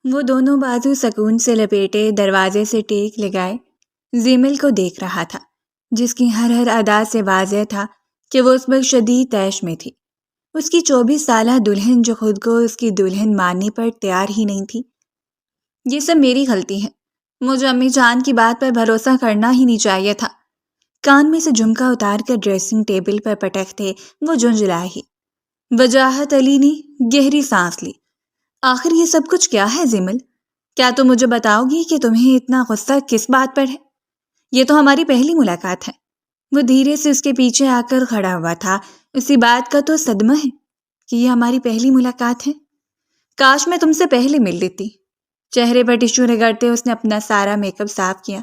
وہ دونوں بازو سکون سے لپیٹے دروازے سے ٹیک لگائے زیمل کو دیکھ رہا تھا، جس کی ہر ادا سے واضح تھا کہ وہ اس وقت شدید طیش میں تھی۔ اس کی 24 سالہ دلہن جو خود کو اس کی دلہن ماننے پر تیار ہی نہیں تھی۔ یہ سب میری غلطی ہے، مجھے امی جان کی بات پر بھروسہ کرنا ہی نہیں چاہیے تھا۔ کان میں سے جھمکا اتار کر ڈریسنگ ٹیبل پر پٹکتے وہ جھنجھلا ہی۔ وجاہت علی نے گہری سانس لی۔ آخر یہ سب کچھ کیا ہے زیمل؟ کیا تم مجھے بتاؤ گی کہ تمہیں اتنا غصہ کس بات پر ہے؟ یہ تو ہماری پہلی ملاقات ہے۔ وہ دھیرے سے اس کے پیچھے آ کر کھڑا ہوا تھا۔ اسی بات کا تو صدمہ ہے کہ یہ ہماری پہلی ملاقات ہے۔ کاش میں تم سے پہلے مل لیتی۔ چہرے پر ٹشو رگڑتے اس نے اپنا سارا میک اپ صاف کیا۔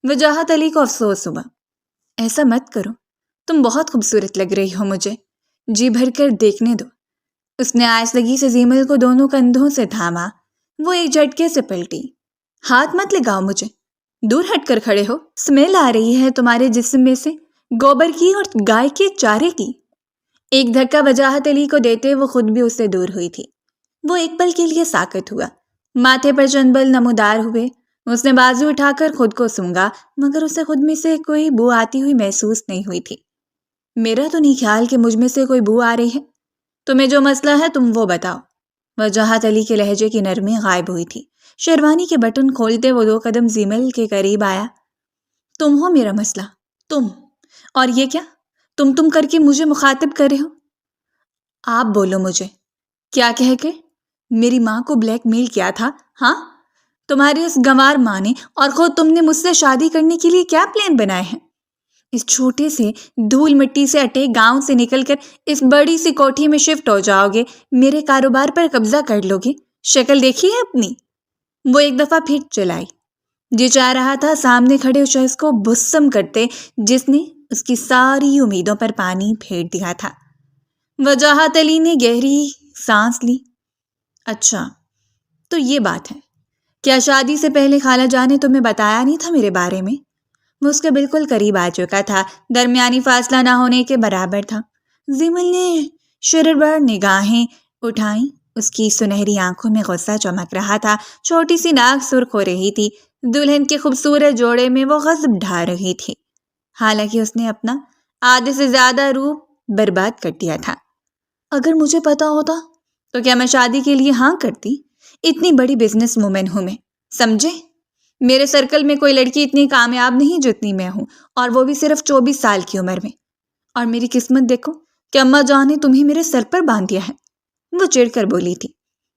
وجاہت علی کو افسوس ہوا۔ ایسا مت کرو، تم بہت خوبصورت لگ رہی ہو، مجھے جی بھر کر دیکھنے دو۔ اس نے آہستگی سے زیمل کو دونوں کندھوں سے تھاما۔ وہ ایک جھٹکے سے پلٹی۔ ہاتھ مت لگاؤ مجھے، دور ہٹ کر کھڑے ہو۔ اسمیل آ رہی ہے تمہارے جسم میں سے، گوبر کی اور گائے کے چارے کی۔ ایک دھکا وجاہت علی کو دیتے وہ خود بھی اس سے دور ہوئی تھی۔ وہ ایک پل کے لیے ساکت ہوا، ماتھے پر چند بل نمودار ہوئے۔ اس نے بازو اٹھا کر خود کو سونگا، مگر اسے خود میں سے کوئی بو آتی ہوئی محسوس نہیں ہوئی تھی۔ میرا تو نہیں خیال کہ مجھ میں سے کوئی بو آ رہی ہے۔ تمہیں جو مسئلہ ہے تم وہ بتاؤ۔ وجاہت علی کے لہجے کی نرمی غائب ہوئی تھی۔ شیروانی کے بٹن کھولتے وہ 2 قدم زیمل کے قریب آیا۔ تم ہو میرا مسئلہ، تم۔ اور یہ کیا تم کر کے مجھے مخاطب کر رہے ہو؟ آپ بولو مجھے، کیا کہہ کے میری ماں کو بلیک میل کیا تھا؟ ہاں، تمہاری اس گنوار ماں نے، اور خود تم نے مجھ سے شادی کرنے کے لیے کیا پلان بنائے ہیں؟ اس چھوٹے سے دھول مٹی سے اٹے گاؤں سے نکل کر اس بڑی سی کوٹھی میں شفٹ ہو جاؤ گے، میرے کاروبار پر قبضہ کر لو گے۔ شکل دیکھی ہے اپنی؟ وہ ایک دفعہ پھر چلائی۔ جی چاہ رہا تھا سامنے کھڑے اس شخص کو بھسم کرتے جس نے اس کی ساری امیدوں پر پانی پھیر دیا تھا۔ وجاہت علی نے گہری سانس لی۔ اچھا، تو یہ بات ہے، کیا شادی سے پہلے خالہ جان نے تمہیں بتایا نہیں تھا میرے بارے میں؟ وہ اس کے بالکل قریب آ چکا تھا، درمیانی فاصلہ نہ ہونے کے برابر تھا۔ زیمل نے شرربار نگاہیں اٹھائیں۔ اس کی سنہری آنکھوں میں غصہ چمک رہا تھا، چھوٹی سی ناک سرخ ہو رہی تھی، دلہن کے خوبصورت جوڑے میں وہ غضب ڈھا رہی تھی، حالانکہ اس نے اپنا آدھے سے زیادہ روپ برباد کر دیا تھا۔ اگر مجھے پتا ہوتا تو کیا میں شادی کے لیے ہاں کرتی؟ اتنی بڑی بزنس وومن ہوں میں، سمجھے؟ میرے سرکل میں کوئی لڑکی اتنی کامیاب نہیں جتنی میں ہوں، اور وہ بھی صرف 24 سال کی عمر میں۔ اور میری قسمت دیکھو کہ اماں جان نے تمہیں میرے سر پر باندھ دیا ہے، وہ چڑھ کر بولی تھی۔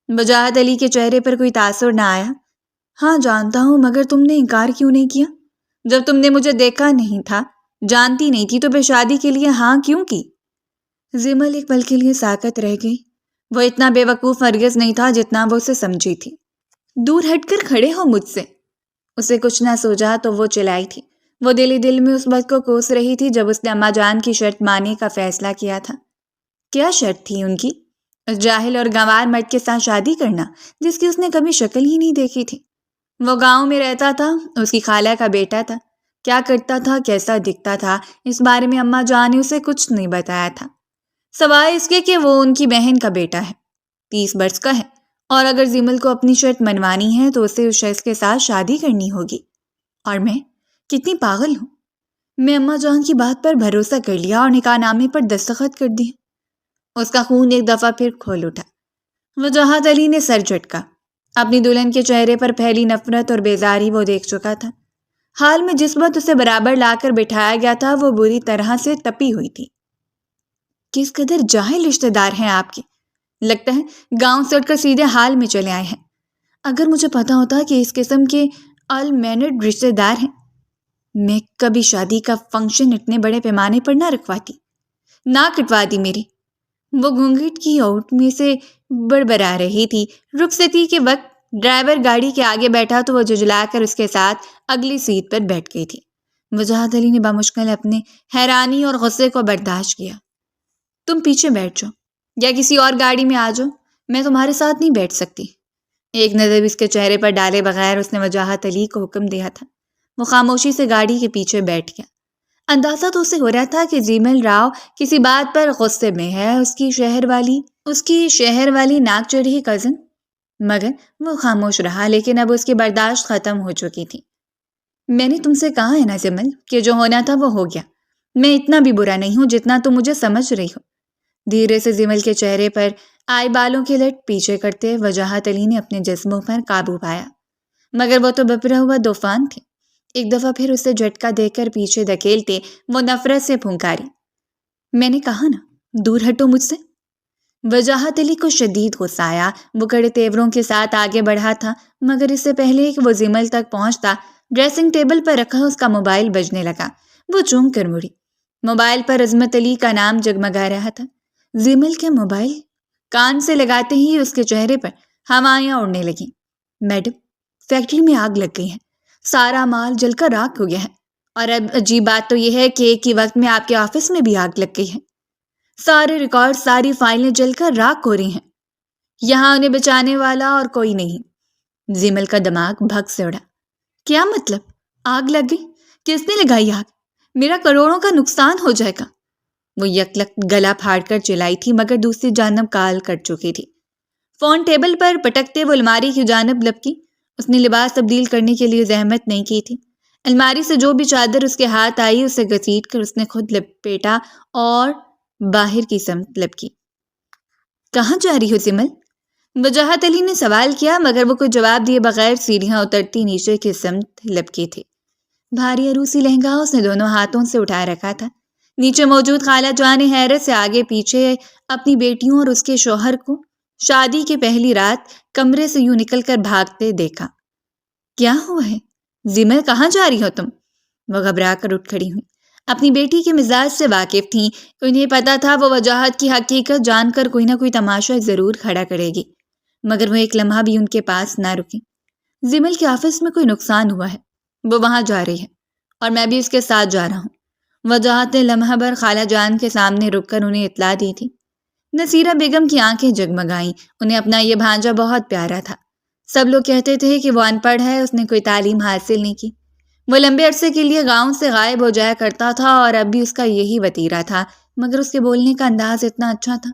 وجاہت علی کے چہرے پر کوئی تاثر نہ آیا۔ ہاں جانتا ہوں، مگر تم نے انکار کیوں نہیں کیا؟ جب تم نے مجھے دیکھا نہیں تھا، جانتی نہیں تھی، تو پھر شادی کے لیے ہاں کیوں کی؟ زیمل ایک پل کے لیے ساکت رہ گئی۔ وہ اتنا بے وقوف ہرگز نہیں تھا جتنا وہ اسے سمجھی تھی۔ دور ہٹ کر کھڑے ہو مجھ سے۔ اسے کچھ نہ سوجا تو وہ چلائی تھی۔ وہ دل ہی دل میں اس وقت کو کوس رہی تھی جب اس نے اماں جان کی شرط ماننے کا فیصلہ کیا تھا۔ کیا شرط تھی ان کی؟ اس جاہل اور گنوار مرد کے ساتھ شادی کرنا جس کی اس نے کبھی شکل ہی نہیں دیکھی تھی۔ وہ گاؤں میں رہتا تھا، اس کی خالہ کا بیٹا تھا، کیا کرتا تھا، کیسا دکھتا تھا، اس بارے میں اماں جان نے اسے کچھ نہیں بتایا تھا، سوائے اس کے کہ وہ ان کی بہن کا بیٹا ہے، 30 برس کا ہے، اور اگر زیمل کو اپنی شرط منوانی ہے تو اسے اس شخص کے ساتھ شادی کرنی ہوگی۔ اور میں کتنی پاگل ہوں، میں اماں جان کی بات پر بھروسہ کر لیا اور نکاح نامے پر دستخط کر دیے۔ اس کا خون ایک دفعہ پھر کھول اٹھا۔ وجاہت علی نے سر جھٹکا۔ اپنی دلہن کے چہرے پر پھیلی نفرت اور بیزاری وہ دیکھ چکا تھا۔ حال میں جس وقت اسے برابر لا کر بٹھایا گیا تھا وہ بری طرح سے تپی ہوئی تھی۔ کس قدر جاہل رشتہ دار ہیں آپ کے، لگتا ہے گاؤں سے اٹھ کر سیدھے حال میں چلے آئے ہیں۔ اگر مجھے پتا ہوتا کہ اس قسم کے المینڈ رشتہ دار ہیں، میں کبھی شادی کا فنکشن اتنے بڑے پیمانے پر نہ رکھواتی، نہ کٹوا دی میری۔ وہ گھونگھٹ کی اوٹ میں سے بڑبڑا رہی تھی۔ رخصتی کے وقت ڈرائیور گاڑی کے آگے بیٹھا تو وہ جھجلا کر اس کے ساتھ اگلی سیٹ پر بیٹھ گئی تھی۔ وجاہت علی نے بمشکل اپنے حیرانی اور غصے کو برداشت کیا۔ تم پیچھے بیٹھ جاؤ یا کسی اور گاڑی میں آ جاؤ، میں تمہارے ساتھ نہیں بیٹھ سکتی۔ ایک نظر اس کے چہرے پر ڈالے بغیر اس نے وجاہت علی کو حکم دیا تھا۔ وہ خاموشی سے گاڑی کے پیچھے بیٹھ گیا۔ اندازہ تو اسے ہو رہا تھا کہ زیمل راؤ کسی بات پر غصے میں ہے۔ اس کی شہر والی ناک چڑھی کزن مگر وہ خاموش رہا، لیکن اب اس کی برداشت ختم ہو چکی تھی۔ میں نے تم سے کہا ہے نا زمل کہ جو ہونا تھا وہ ہو گیا۔ میں اتنا بھی برا نہیں ہوں جتنا تم مجھے سمجھ رہی ہو۔ دھیرے سے زمل کے چہرے پر آئے بالوں کی لٹ پیچھے کرتے وجاہت علی نے اپنے جسموں پر قابو پایا، مگر وہ تو بپرا ہوا طوفان تھے۔ ایک دفعہ پھر اسے جھٹکا دے کر پیچھے دھکیلتے وہ نفرت سے پھنکاری، میں نے کہا نا دور ہٹو مجھ سے۔ وجاہت علی کو شدید غصہ آیا۔ وہ کڑے تیوروں کے ساتھ آگے بڑھا تھا، مگر اس سے پہلے کہ وہ زمل تک پہنچتا ڈریسنگ ٹیبل پر رکھا اس کا موبائل بجنے لگا۔ وہ چونک کر مڑی۔ موبائل پر عظمت علی کا نام جگمگا رہا تھا۔ زمل کے موبائل کان سے لگاتے ہی اس کے چہرے پر ہوائیاں اڑنے لگیں۔ میڈم، فیکٹری میں آگ لگ گئی ہے، سارا مال جل کر راکھ ہو گیا ہے، اور اب عجیب بات تو یہ ہے کہ ایک ہی وقت میں آپ کے آفس میں بھی آگ لگ گئی ہے۔ سارے ریکارڈ، ساری فائلیں جل کر راکھ ہو رہی ہیں۔ یہاں انہیں بچانے والا اور کوئی نہیں۔ زمل کا دماغ بھگ سے اڑا۔ کیا مطلب؟ آگ لگ گئی؟ کس نے لگائی آگ؟ میرا کروڑوں کا نقصان ہو جائے گا۔ وہ یکلک گلا پھاڑ کر چلائی تھی، مگر دوسری جانب کال کٹ چکی تھی۔ فون ٹیبل پر پٹکتے وہ الماری کی جانب لپکی۔ اس نے لباس تبدیل کرنے کے لیے زحمت نہیں کی تھی۔ الماری سے جو بھی چادر اس کے ہاتھ آئی اسے گھسیٹ کر اس نے خود لپیٹا اور باہر کی سمت لپکی۔ کہاں جا رہی ہو زمل؟ وجاہت علی نے سوال کیا، مگر وہ کوئی جواب دیے بغیر سیڑھیاں اترتی نیچے کی سمت لپکی تھی۔ بھاری عروسی لہنگا اس نے دونوں ہاتھوں سے اٹھا رکھا تھا۔ نیچے موجود خالہ جان نے حیرت سے آگے پیچھے اپنی بیٹیوں اور اس کے شوہر کو شادی کی پہلی رات کمرے سے یوں نکل کر بھاگتے دیکھا۔ کیا ہوا ہے زمل، کہاں جا رہی ہو تم؟ وہ گھبرا کر اٹھ کھڑی ہوئی۔ اپنی بیٹی کے مزاج سے واقف تھیں، انہیں پتا تھا وہ وجاہت کی حقیقت جان کر کوئی نہ کوئی تماشا ضرور کھڑا کرے گی، مگر وہ ایک لمحہ بھی ان کے پاس نہ رکی۔ زمل کے آفس میں کوئی نقصان ہوا ہے، وہ وہاں جا رہی ہے اور میں بھی اس کے ساتھ جا رہا ہوں۔ وجاہت نے لمحہ بھر خالہ جان کے سامنے رک کر انہیں اطلاع دی تھی۔ نصیرہ بیگم کی آنکھیں جگمگائیں۔ انہیں اپنا یہ بھانجا بہت پیارا تھا۔ سب لوگ کہتے تھے کہ وہ ان پڑھ ہے، اس نے کوئی تعلیم حاصل نہیں کی۔ وہ لمبے عرصے کے لیے گاؤں سے غائب ہو جایا کرتا تھا اور اب بھی اس کا یہی وتیرہ تھا، مگر اس کے بولنے کا انداز اتنا اچھا تھا۔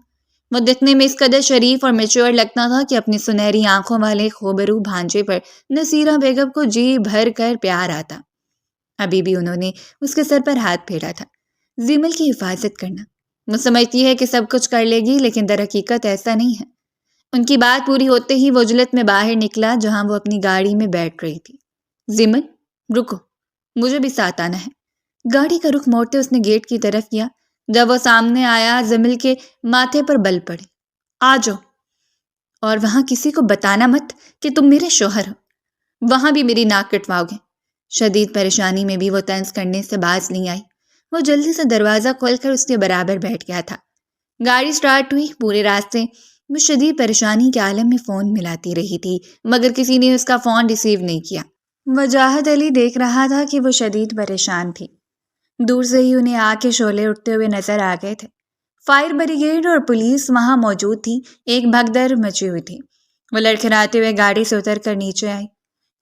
وہ دکھنے میں اس قدر شریف اور میچور لگتا تھا کہ اپنی سنہری آنکھوں والے خوبرو بھانجے پر نصیرہ بیگم کو جی بھر کر پیار آتا۔ ابھی بھی انہوں نے اس کے سر پر ہاتھ پھیرا تھا۔ زمل کی حفاظت کرنا، وہ سمجھتی ہے کہ سب کچھ کر لے گی، لیکن در حقیقت ایسا نہیں ہے۔ ان کی بات پوری ہوتے ہی وہ اجلت میں باہر نکلا جہاں وہ اپنی گاڑی میں بیٹھ رہی تھی۔ زمل، رکو، مجھے بھی ساتھ آنا ہے۔ گاڑی کا رخ موڑتے اس نے گیٹ کی طرف کیا۔ جب وہ سامنے آیا زمل کے ماتھے پر بل پڑے۔ آ جاؤ، اور وہاں کسی کو بتانا مت کہ تم میرے شوہر ہو، وہاں بھی میری ناک کٹواؤ گے۔ شدید پریشانی میں بھی وہ طنز کرنے سے باز نہیں آئی۔ وہ جلدی سے دروازہ کھول کر اس کے برابر بیٹھ گیا تھا۔ گاڑی سٹارٹ ہوئی۔ پورے راستے وہ شدید پریشانی کے عالم میں فون ملاتی رہی تھی، مگر کسی نے اس کا فون ریسیو نہیں کیا۔ وجاہت علی دیکھ رہا تھا کہ وہ شدید پریشان تھی۔ دور سے ہی انہیں آگ کے شعلے اٹھتے ہوئے نظر آ گئے تھے۔ فائر بریگیڈ اور پولیس وہاں موجود تھی۔ ایک بھگدڑ مچی ہوئی تھی۔ وہ لڑکھڑاتے ہوئے گاڑی سے اتر کر نیچے آئی۔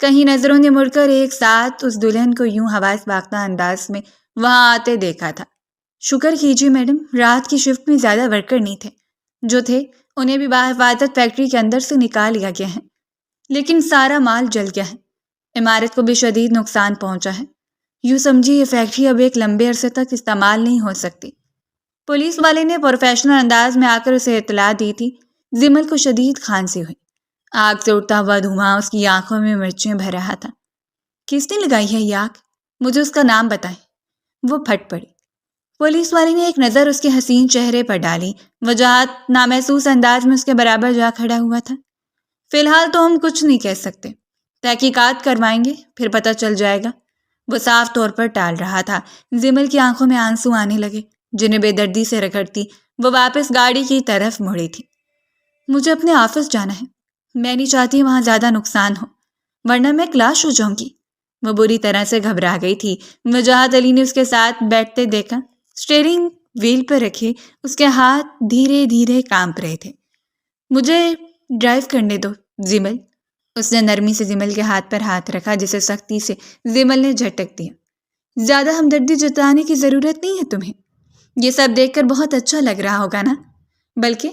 کہیں نظروں نے مڑ کر ایک ساتھ اس دلہن کو یوں حواس باختہ انداز میں وہاں آتے دیکھا تھا۔ شکر کیجیے میڈم، رات کی شفٹ میں زیادہ ورکر نہیں تھے، جو تھے انہیں بھی باحفاظت فیکٹری کے اندر سے نکال لیا گیا ہے، لیکن سارا مال جل گیا ہے۔ عمارت کو بھی شدید نقصان پہنچا ہے۔ یوں سمجھیے یہ فیکٹری اب ایک لمبے عرصے تک استعمال نہیں ہو سکتی۔ پولیس والے نے پروفیشنل انداز میں آ کر اسے اطلاع دی تھی۔ زمل کو شدید کھانسی ہوئی۔ آگ سے اڑتا ہوا دھواں اس کی آنکھوں میں مرچیں بھر رہا تھا۔ کس نے لگائی ہے یہ آگ؟ مجھے اس کا نام بتائیں۔ وہ پھٹ پڑی۔ پولیس والے نے ایک نظر اس کے حسین چہرے پر ڈالی۔ وجاہت نامحسوس انداز میں اس کے برابر جا کھڑا ہوا تھا۔ فی الحال تو ہم کچھ نہیں کہہ سکتے، تحقیقات کروائیں گے، پھر پتہ چل جائے گا۔ وہ صاف طور پر ٹال رہا تھا۔ زمل کی آنکھوں میں آنسو آنے لگے، جنہیں بے دردی سے رگڑتی وہ واپس گاڑی کی طرف مڑی تھی۔ مجھے اپنے آفس جانا ہے، میں نہیں چاہتی وہاں زیادہ نقصان ہو، ورنہ میں کلاش ہو جاؤں گی۔ وہ بری طرح سے گھبرا گئی تھی۔ وجاہت علی نے اس کے ساتھ بیٹھتے دیکھا۔ اسٹیئرنگ ویل پر رکھے اس کے ہاتھ دھیرے دھیرے کانپ رہے تھے۔ مجھے ڈرائیو کرنے دو زمل۔ اس نے نرمی سے زمل کے ہاتھ پر ہاتھ رکھا، جسے سختی سے زمل نے جھٹک دیا۔ زیادہ ہمدردی جتانے کی ضرورت نہیں ہے تمہیں، یہ سب دیکھ کر بہت اچھا لگ رہا ہوگا نا؟ بلکہ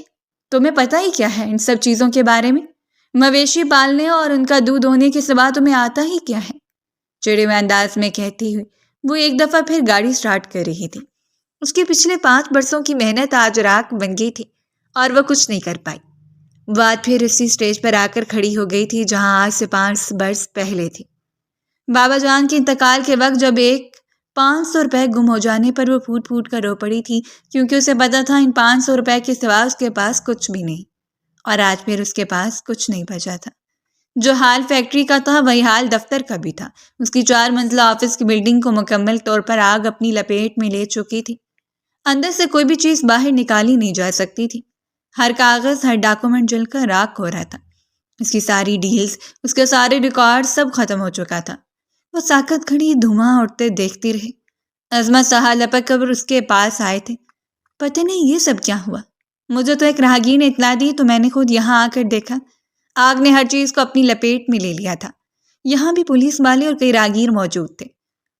تمہیں پتہ ہی کیا ہے ان سب چیزوں کے بارے میں؟ مویشی پالنے اور ان کا دودھ ہونے کے سوا تمہیں آتا ہی کیا ہے؟ چڑے ہوئے انداز میں کہتی ہوئی وہ ایک دفعہ پھر گاڑی سٹارٹ کر رہی تھی۔ اس کے پچھلے 5 برسوں کی محنت آج راکھ بن گئی تھی اور وہ کچھ نہیں کر پائی۔ بات پھر اسی سٹیج پر آ کر کھڑی ہو گئی تھی جہاں آج سے 5 برس پہلے تھی۔ بابا جان کے انتقال کے وقت جب ایک 500 روپے گم ہو جانے پر وہ پھوٹ پھوٹ کر رو پڑی تھی، کیونکہ اسے پتا تھا ان 500 روپے کے سوا اس کے پاس کچھ بھی نہیں، اور آج پھر اس کے پاس کچھ نہیں بچا تھا۔ جو حال فیکٹری کا تھا وہی حال دفتر کا بھی تھا۔ اس کی 4 منزلہ آفس کی بلڈنگ کو مکمل طور پر آگ اپنی لپیٹ میں لے چکی تھی۔ اندر سے کوئی بھی چیز باہر نکالی نہیں جا سکتی تھی۔ ہر کاغذ، ہر ڈاکومنٹ جل کر راکھ ہو رہا تھا۔ اس کی ساری ڈیلز، اس کے سارے ریکارڈ سب ختم ہو چکا تھا۔ وہ ساکت کھڑی دھواں اٹھتے دیکھتی رہی۔ عظمت صاحب لپک کر اس کے پاس آئے تھے۔ پتہ نہیں یہ سب کیا ہوا؟ مجھے تو ایک راہگیر نے اطلاع دی تو میں نے خود یہاں آ کر دیکھا۔ آگ نے ہر چیز کو اپنی لپیٹ میں لے لیا تھا۔ یہاں بھی پولیس والے اور کئی راہگیر موجود تھے۔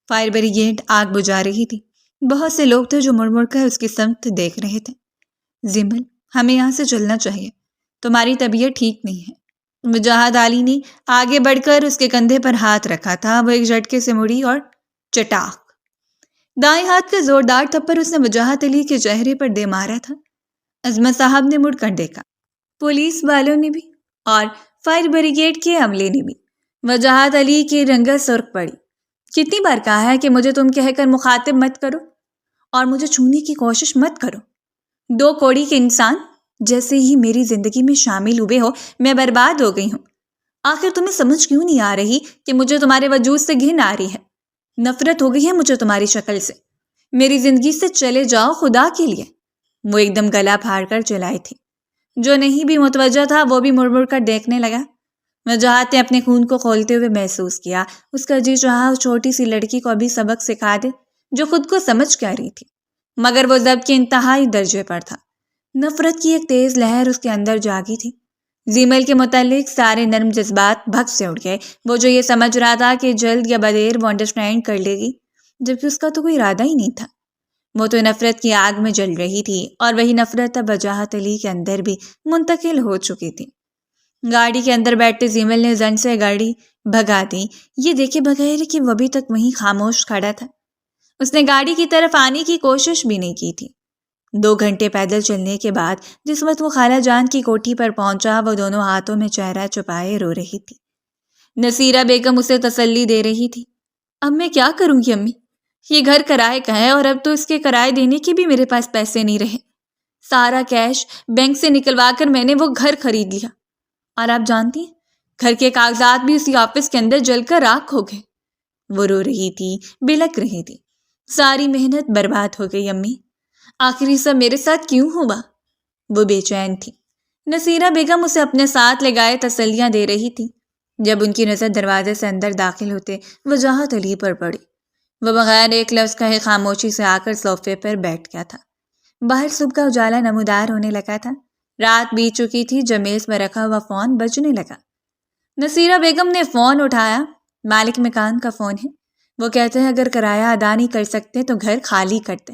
فائر بریگیڈ آگ بجھا رہی تھی۔ بہت سے لوگ تھے جو مڑ مڑ کر اس کی سمت دیکھ رہے تھے۔ زمل، ہمیں یہاں سے چلنا چاہیے، تمہاری طبیعت ٹھیک نہیں ہے۔ وجاہت علی نے آگے بڑھ کر اس کے کندھے پر ہاتھ رکھا تھا۔ وہ ایک جھٹکے سے مڑی اور چٹاک دائیں ہاتھ کا زوردار تھپڑ اس نے وجاہت علی کے چہرے پر دے مارا تھا۔ عظمت صاحب نے مڑ کر دیکھا۔ پولیس والوں نے بھی اور فائر بریگیڈ کے عملے نے بھی۔ وجاہت علی کی رنگت سرخ پڑی۔ کتنی بار کہا ہے کہ مجھے تم کہہ کر مخاطب مت کرو اور مجھے چھونے کی کوشش مت کرو۔ 2 کوڑی کے انسان جیسے ہی میری زندگی میں شامل ہوئے ہو میں برباد ہو گئی ہوں۔ آخر تمہیں سمجھ کیوں نہیں آ رہی کہ مجھے تمہارے وجود سے گھن آ رہی ہے؟ نفرت ہو گئی ہے مجھے تمہاری شکل سے۔ میری زندگی سے چلے جاؤ خدا کے لیے۔ وہ ایک دم گلا پھاڑ کر چلائی تھی۔ جو نہیں بھی متوجہ تھا وہ بھی مڑ مڑ کر دیکھنے لگا۔ وجاہت نے اپنے خون کو کھولتے ہوئے محسوس کیا۔ اس کا جی چاہا اس چھوٹی سی لڑکی کو ابھی سبق سکھا دے جو خود کو سمجھ کر رہی تھی، مگر وہ ضبط کے انتہائی درجے پر تھا۔ نفرت کی ایک تیز لہر اس کے اندر جاگی تھی۔ زیمل کے متعلق سارے نرم جذبات بھگ سے اٹھ گئے۔ وہ جو یہ سمجھ رہا تھا کہ جلد یا بدیر وہ انڈرسٹینڈ کر لے گی، جبکہ اس کا تو کوئی ارادہ ہی نہیں تھا۔ وہ تو نفرت کی آگ میں جل رہی تھی اور وہی نفرت اب وجاہت علی کے اندر بھی منتقل ہو چکی تھی۔ گاڑی کے اندر بیٹھتے زیمل نے زن سے گاڑی بھگا دی، یہ دیکھے بغیر کہ وہ ابھی تک وہیں خاموش کھڑا تھا۔ اس نے گاڑی کی طرف آنے کی کوشش بھی نہیں کی تھی۔ 2 گھنٹے پیدل چلنے کے بعد جس وقت وہ خالہ جان کی کوٹھی پر پہنچا، وہ دونوں ہاتھوں میں چہرہ چھپائے رو رہی تھی۔ نصیرہ بیگم اسے تسلی دے رہی تھی۔ اب میں کیا کروں گی امی؟ یہ گھر کرائے کا ہے اور اب تو اس کے کرائے دینے کے بھی میرے پاس پیسے نہیں رہے۔ سارا کیش بینک سے نکلوا کر میں نے وہ گھر خرید لیا، اور آپ جانتی ہیں گھر کے کاغذات بھی اسی آفس کے اندر جل کر راکھ ہو گئے۔ وہ رو رہی تھی، بلک رہی تھی۔ ساری محنت برباد ہو گئی امی، آخر یہ سب میرے ساتھ کیوں ہوا؟ وہ بے چین تھی۔ نصیرہ بیگم اسے اپنے ساتھ لے گائے تسلیاں دے رہی تھی۔ جب ان کی نظر دروازے سے اندر داخل ہوتے وجاہت علی پر پڑی، وہ بغیر ایک لفظ کہے خاموشی سے آ کر صوفے پر بیٹھ گیا تھا۔ باہر صبح کا اجالا نمودار ہونے لگا تھا۔ رات بیت چکی تھی جب میز میں رکھا ہوا فون بجنے لگا۔ نصیرہ بیگم نے فون اٹھایا۔ مالک مکان کا فون ہے۔ وہ کہتے ہیں اگر کرایہ ادا نہیں کر سکتے تو گھر خالی کرتے۔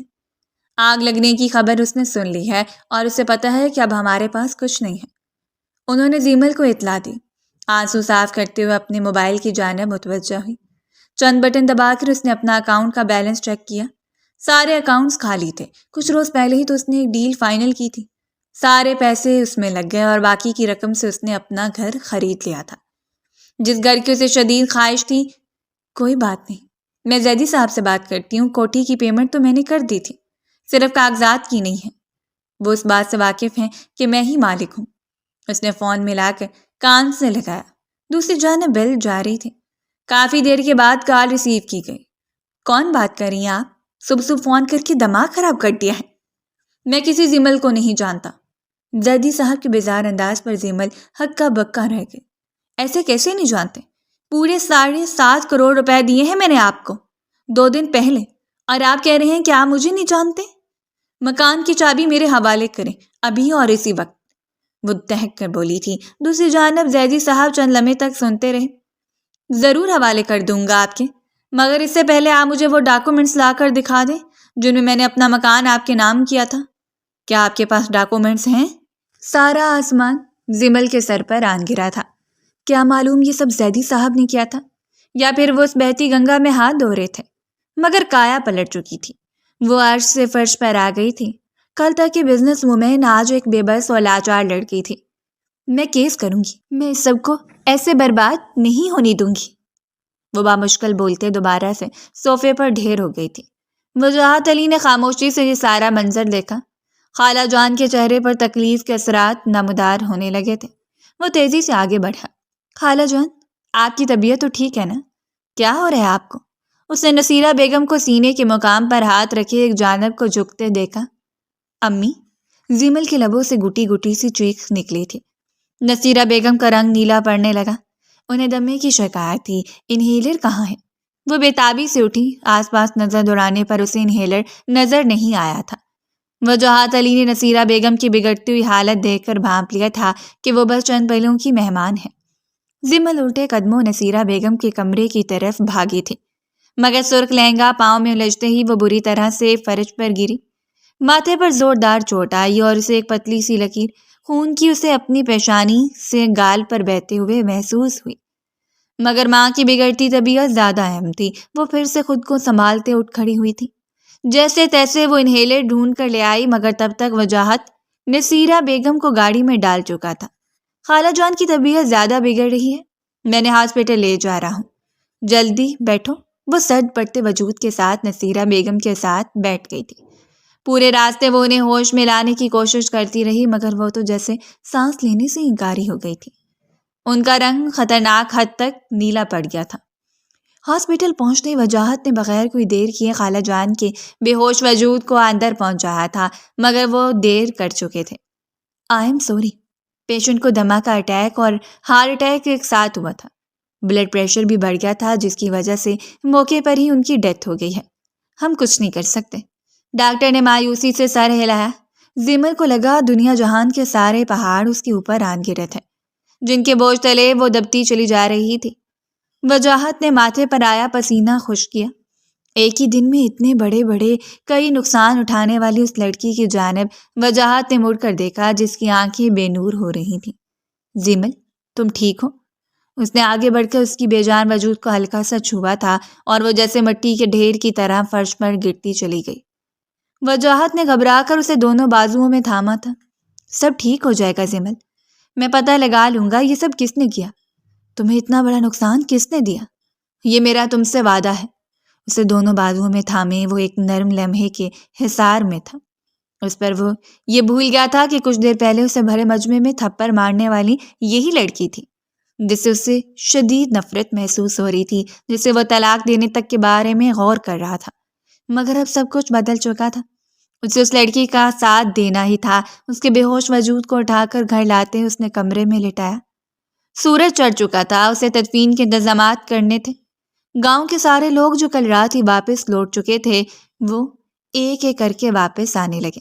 آگ لگنے کی خبر اس نے سن لی ہے اور اسے پتا ہے کہ اب ہمارے پاس کچھ نہیں ہے۔ انہوں نے زیمل کو اطلاع دی۔ آنسو صاف کرتے ہوئے اپنے موبائل کی جانب متوجہ ہوئی۔ چند بٹن دبا کر اس نے اپنا اکاؤنٹ کا بیلنس چیک کیا۔ سارے اکاؤنٹس خالی تھے۔ کچھ روز پہلے ہی تو اس نے ایک ڈیل فائنل کی تھی۔ سارے پیسے اس میں لگ گئے اور باقی کی رقم سے اس نے اپنا گھر خرید لیا تھا، جس گھر کی اسے شدید خواہش تھی۔ کوئی بات نہیں، میں زیدی صاحب سے بات کرتی ہوں۔ کوٹھی کی پیمنٹ تو میں نے کر دی تھی، صرف کاغذات کی نہیں ہے۔ وہ اس بات سے واقف ہیں کہ میں ہی مالک ہوں۔ اس نے فون ملا کر کان سے لگایا۔ دوسری جانب بیل جاری تھی۔ کافی دیر کے بعد کال ریسیو کی گئی۔ کون بات کر رہی ہیں آپ؟ صبح فون کر کے دماغ خراب کر دیا ہے۔ میں کسی زیمل کو نہیں جانتا۔ زیدی صاحب کے بیزار انداز پر زیمل ہکا بکا رہ گئے۔ ایسے کیسے نہیں جانتے؟ پورے 7.5 کروڑ روپے دیے ہیں میں نے آپ کو 2 دن پہلے، اور آپ کہہ رہے ہیں کہ آپ مجھے نہیں جانتے؟ مکان کی چابی میرے حوالے کریں ابھی اور اسی وقت، وہ دہک کر بولی تھی۔ دوسری جانب زیدی صاحب چند لمحے تک سنتے رہے۔ ضرور حوالے کر دوں گا آپ کے، مگر اس سے پہلے آپ مجھے وہ ڈاکومنٹس لا کر دکھا دیں جن میں نے اپنا مکان آپ کے نام کیا تھا۔ کیا آپ کے پاس ڈاکومنٹس ہیں؟ سارا آسمان زمل کے سر پر آن گرا تھا۔ کیا معلوم یہ سب زیدی صاحب نے کیا تھا، یا پھر وہ اس بہتی گنگا میں ہاتھ دھو رہے تھے، مگر کایا پلٹ چکی تھی۔ وہ عرش سے فرش پر آ گئی تھی۔ کل تک کی بزنس وومین آج ایک بے بس اور لاچار لڑکی تھی۔ میں کیس کروں گی، میں اس سب کو ایسے برباد نہیں ہونے دوں گی، وہ بامشکل بولتے دوبارہ سے صوفے پر ڈھیر ہو گئی تھی۔ وجاہت علی نے خاموشی سے یہ سارا منظر دیکھا۔ خالہ جان کے چہرے پر تکلیف کے اثرات نمودار ہونے لگے تھے۔ وہ تیزی سے آگے بڑھا۔ خالہ جان، آپ کی طبیعت تو ٹھیک ہے نا؟ کیا ہو رہا ہے آپ کو؟ اس نے نصیرہ بیگم کو سینے کے مقام پر ہاتھ رکھے ایک جانب کو جھکتے دیکھا۔ امی، زیمل کے لبوں سے گٹی گٹی سی چیخ نکلی تھی۔ نصیرہ بیگم کا رنگ نیلا پڑنے لگا۔ انہیں دمے کی شکایت تھی۔ انہیلر کہاں ہے؟ وہ بے تابی سے اٹھی۔ آس پاس نظر دوڑانے پر اسے انہیلر نظر نہیں آیا تھا۔ وجاہت علی نے نصیرہ بیگم کی بگڑتی ہوئی حالت دیکھ کر بھانپ لیا تھا کہ وہ بس چند پلوں کی مہمان ہے۔ زمل الٹے قدموں نصیرہ بیگم کے کمرے کی طرف بھاگی تھی، مگر سرخ لہنگا پاؤں میں الجھتے ہی وہ بری طرح سے فرش پر گری۔ ماتھے پر زوردار چوٹ آئی اور اسے ایک پتلی سی لکیر خون کی اسے اپنی پیشانی سے گال پر بہتے ہوئے محسوس ہوئی۔ مگر ماں کی بگڑتی طبیعت زیادہ اہم تھی۔ وہ پھر سے خود کو سنبھالتے اٹھ کھڑی ہوئی تھی۔ جیسے تیسے وہ انہیلر ڈھونڈ کر لے آئی، مگر تب تک وجاہت نصیرہ بیگم کو گاڑی میں ڈال چکا تھا۔ خالہ جان کی طبیعت زیادہ بگڑ رہی ہے، میں نے ہاسپٹل لے جا رہا ہوں، جلدی بیٹھو۔ وہ سرد پڑتے وجود کے ساتھ نصیرہ بیگم کے ساتھ بیٹھ گئی تھی۔ پورے راستے وہ انہیں ہوش میں لانے کی کوشش کرتی رہی، مگر وہ تو جیسے سانس لینے سے انکاری ہو گئی تھی۔ ان کا رنگ خطرناک حد تک نیلا پڑ گیا تھا۔ ہاسپٹل پہنچتے وجاہت نے بغیر کوئی دیر کیے خالہ جان کے بے ہوش وجود کو اندر پہنچایا تھا، مگر وہ دیر کر چکے تھے۔ آئی ایم سوری، پیشنٹ کو دمہ کا اٹیک اور ہارٹ اٹیک ایک ساتھ ہوا تھا۔ بلڈ پریشر بھی بڑھ گیا تھا، جس کی وجہ سے موقع پر ہی ان کی ڈیتھ ہو گئی ہے۔ ہم کچھ نہیں کر سکتے۔ ڈاکٹر نے مایوسی سے سر ہلایا۔ زمل کو لگا دنیا جہان کے سارے پہاڑ اس کے اوپر آن گرے تھے، جن کے بوجھ تلے وہ دبتی چلی جا رہی تھی۔ وجاہت نے ماتھے پر آیا پسینہ خشک کیا۔ ایک ہی دن میں اتنے بڑے بڑے کئی نقصان اٹھانے والی اس لڑکی کی جانب وجاہت نے مڑ کر دیکھا، جس کی آنکھیں بے نور ہو رہی تھیں۔ زمل، تم ٹھیک ہو؟ اس نے آگے بڑھ کر اس کی بے جان وجود کو ہلکا سا چھوا تھا اور وہ جیسے مٹی کے ڈھیر کی طرح فرش پر گرتی چلی گئی۔ وجاہت نے گھبرا کر اسے دونوں بازوؤں میں تھاما تھا۔ سب ٹھیک ہو جائے گا زمل، میں پتہ لگا لوں گا یہ سب کس نے کیا، تمہیں اتنا بڑا نقصان کس نے دیا، یہ میرا تم سے وعدہ ہے۔ اسے دونوں بازوؤں میں تھامے وہ ایک نرم لمحے کے حصار میں تھا۔ اس پر وہ یہ بھول گیا تھا کہ کچھ دیر پہلے اسے بھرے مجمع میں تھپڑ مارنے والی یہی لڑکی تھی، جس سے اسے شدید نفرت محسوس ہو رہی تھی، جسے وہ طلاق دینے تک کے بارے میں غور کر رہا تھا۔ مگر اب سب کچھ بدل چکا تھا۔ اسے اس لڑکی کا ساتھ دینا ہی تھا۔ اس کے بے ہوش وجود کو اٹھا کر گھر لاتے اس نے کمرے میں لٹایا۔ سورج چڑھ چکا تھا، اسے تدفین کے انتظامات کرنے تھے۔ گاؤں کے سارے لوگ جو کل رات ہی واپس لوٹ چکے تھے، وہ ایک ایک کر کے واپس آنے لگے۔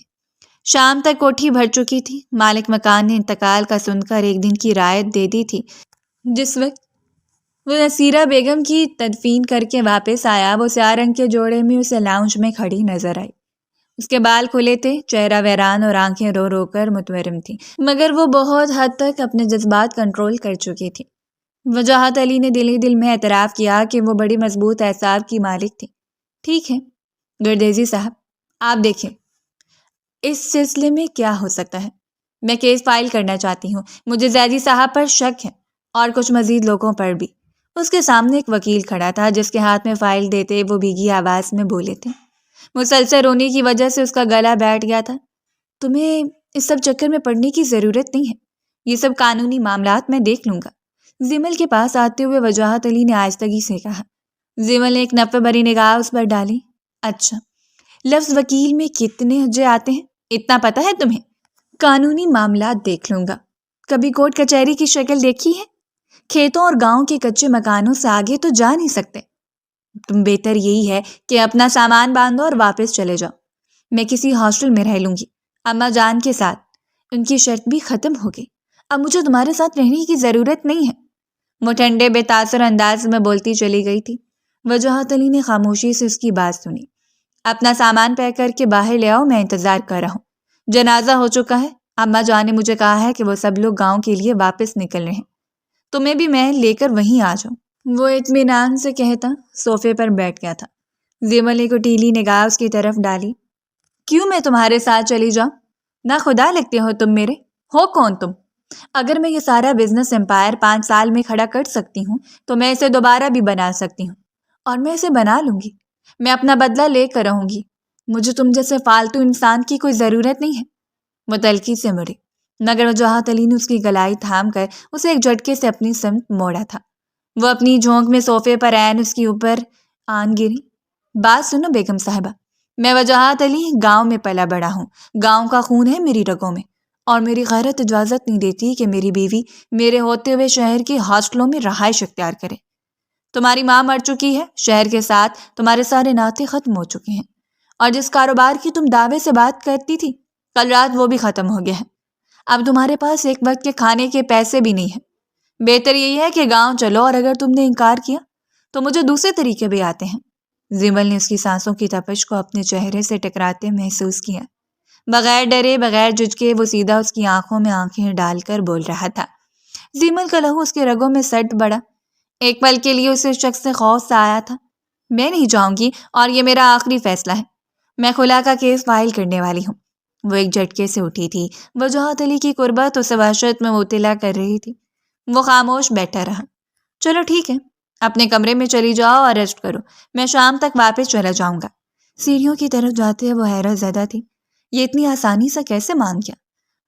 شام تک کوٹھی بھر چکی تھی۔ مالک مکان نے انتقال کا سن کر ایک دن کی رعایت دے دی تھی۔ جس وقت وہ نصیرہ بیگم کی تدفین کر کے واپس آیا، وہ سیاہ رنگ کے جوڑے میں اسے لاؤنج میں کھڑی نظر آئی۔ اس کے بال کھلے تھے، چہرہ ویران اور آنکھیں رو رو کر متورم تھیں، مگر وہ بہت حد تک اپنے جذبات کنٹرول کر چکی تھی۔ وجاہت علی نے دل ہی دل میں اعتراف کیا کہ وہ بڑی مضبوط اعصاب کی مالک تھی۔ ٹھیک ہے گردیزی صاحب، آپ دیکھیں اس سلسلے میں کیا ہو سکتا ہے۔ میں کیس فائل کرنا چاہتی ہوں۔ مجھے زیدی صاحب پر شک ہے اور کچھ مزید لوگوں پر بھی۔ اس کے سامنے ایک وکیل کھڑا تھا، جس کے ہاتھ میں فائل دیتے وہ بھیگی آواز میں بولے تھے۔ مسلسل رونے کی وجہ سے اس کا گلا بیٹھ گیا تھا۔ تمہیں اس سب چکر میں پڑنے کی ضرورت نہیں ہے، یہ سب قانونی معاملات میں دیکھ لوں گا۔ زمل کے پاس آتے ہوئے وجاہت علی نے آہستگی سے کہا۔ زمل نے ایک نفع بھری نگاہ اس پر ڈالی۔ اچھا، لفظ وکیل میں کتنے ہجے آتے ہیں اتنا پتہ ہے تمہیں؟ قانونی معاملات دیکھ لوں گا، کبھی کورٹ کچہری کی شکل دیکھی ہے؟ کھیتوں اور گاؤں کے کچے مکانوں سے آگے تو جا نہیں سکتے۔ تم بہتر یہی ہے کہ اپنا سامان باندھو اور واپس چلے جاؤ۔ میں کسی ہاسٹل میں رہ لوں گی، اماں جان کے ساتھ۔ ان کی شرط بھی ختم ہو گئی، اب مجھے تمہارے ساتھ رہنے کی ضرورت نہیں ہے۔ وہ ٹھنڈے بے تاثر انداز میں بولتی چلی گئی تھی۔ وجاہت علی نے خاموشی سے اس کی بات سنی۔ اپنا سامان پیک کر کے باہر لے آؤ، میں انتظار کر رہا ہوں۔ جنازہ ہو چکا ہے، اماں جان نے مجھے کہا ہے کہ وہ سب لوگ گاؤں کے لیے واپس نکل رہے ہیں، تمہیں بھی میں لے کر وہیں آ جاؤں۔ وہ اطمینان سے کہتا صوفے پر بیٹھ گیا تھا۔ زیمل نے کوٹیلی نگاہ اس کی طرف ڈالی۔ کیوں میں تمہارے ساتھ چلی جاؤں؟ نہ خدا لگتے ہو تم میرے؟ ہو کون تم؟ اگر میں یہ سارا بزنس امپائر 5 سال میں کھڑا کر سکتی ہوں تو میں اسے دوبارہ بھی بنا سکتی ہوں، اور میں اسے بنا لوں گی۔ میں اپنا بدلہ لے کر رہوں گی۔ مجھے تم جیسے فالتو انسان کی کوئی ضرورت نہیں ہے۔ وہ تلخی سے مڑی، مگر وجاہت علی نے اس کی گلائی تھام کر اسے ایک جھٹکے سے اپنی سمت موڑا تھا۔ وہ اپنی جھونک میں صوفے پر عین اس کے اوپر آن گری۔ بات سنو بیگم صاحبہ، میں وجاہت علی گاؤں میں پلا بڑا ہوں، گاؤں کا خون ہے میری رگوں میں، اور میری غیرت اجازت نہیں دیتی کہ میری بیوی میرے ہوتے ہوئے شہر کی ہاسٹلوں میں رہائش اختیار کرے۔ تمہاری ماں مر چکی ہے، شہر کے ساتھ تمہارے سارے ناطے ختم ہو چکے ہیں، اور جس کاروبار کی تم دعوے سے بات کرتی تھی کل رات وہ بھی ختم ہو گیا ہے۔ اب تمہارے پاس ایک وقت کے کھانے کے پیسے بھی نہیں ہیں۔ بہتر یہی ہے کہ گاؤں چلو، اور اگر تم نے انکار کیا تو مجھے دوسرے طریقے بھی آتے ہیں۔ زیمل نے اس کی سانسوں کی تپش کو اپنے چہرے سے ٹکراتے محسوس کیا۔ بغیر ڈرے بغیر جھجکے وہ سیدھا اس کی آنکھوں میں آنکھیں ڈال کر بول رہا تھا۔ زیمل کا لہو اس کے رگوں میں سٹ بڑا۔ ایک پل کے لیے اسے شخص سے خوف سا آیا تھا۔ میں نہیں جاؤں گی، اور یہ میرا آخری فیصلہ ہے۔ میں خلا کا کیس فائل کرنے والی ہوں۔ وہ ایک جھٹکے سے اٹھی تھی۔ وجاہت علی کی قربت اسے وحشت میں مبتلا کر رہی تھی۔ وہ خاموش بیٹھا رہا۔ چلو ٹھیک ہے، اپنے کمرے میں چلی جاؤ اور ریسٹ کرو، میں شام تک واپس چلا جاؤں گا۔ سیڑھیوں کی طرف جاتے وہ حیرت زدہ تھی۔ یہ اتنی آسانی سے کیسے مان گیا؟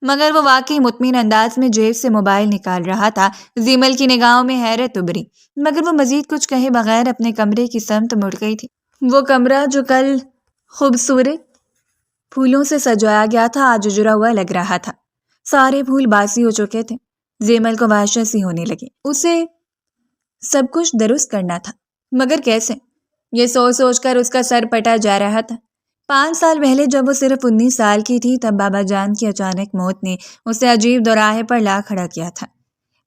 مگر وہ واقعی مطمئن انداز میں جیب سے موبائل نکال رہا تھا۔ زیمل کی نگاہوں میں حیرت ابھری، مگر وہ مزید کچھ کہے بغیر اپنے کمرے کی سمت مڑ گئی تھی۔ وہ کمرہ جو کل خوبصورت پھولوں سے سجایا گیا تھا آج اجڑا ہوا لگ رہا تھا۔ سارے پھول باسی ہو چکے تھے۔ زیمل کو وحشت سی ہونے لگی۔ اسے سب کچھ درست کرنا تھا، مگر کیسے؟ یہ سوچ سوچ کر اس کا سر پٹا جا رہا تھا۔ 5 سال پہلے جب وہ صرف 19 سال کی تھی تب بابا جان کی اچانک موت نے اسے عجیب دوراہے پر لا کھڑا کیا تھا۔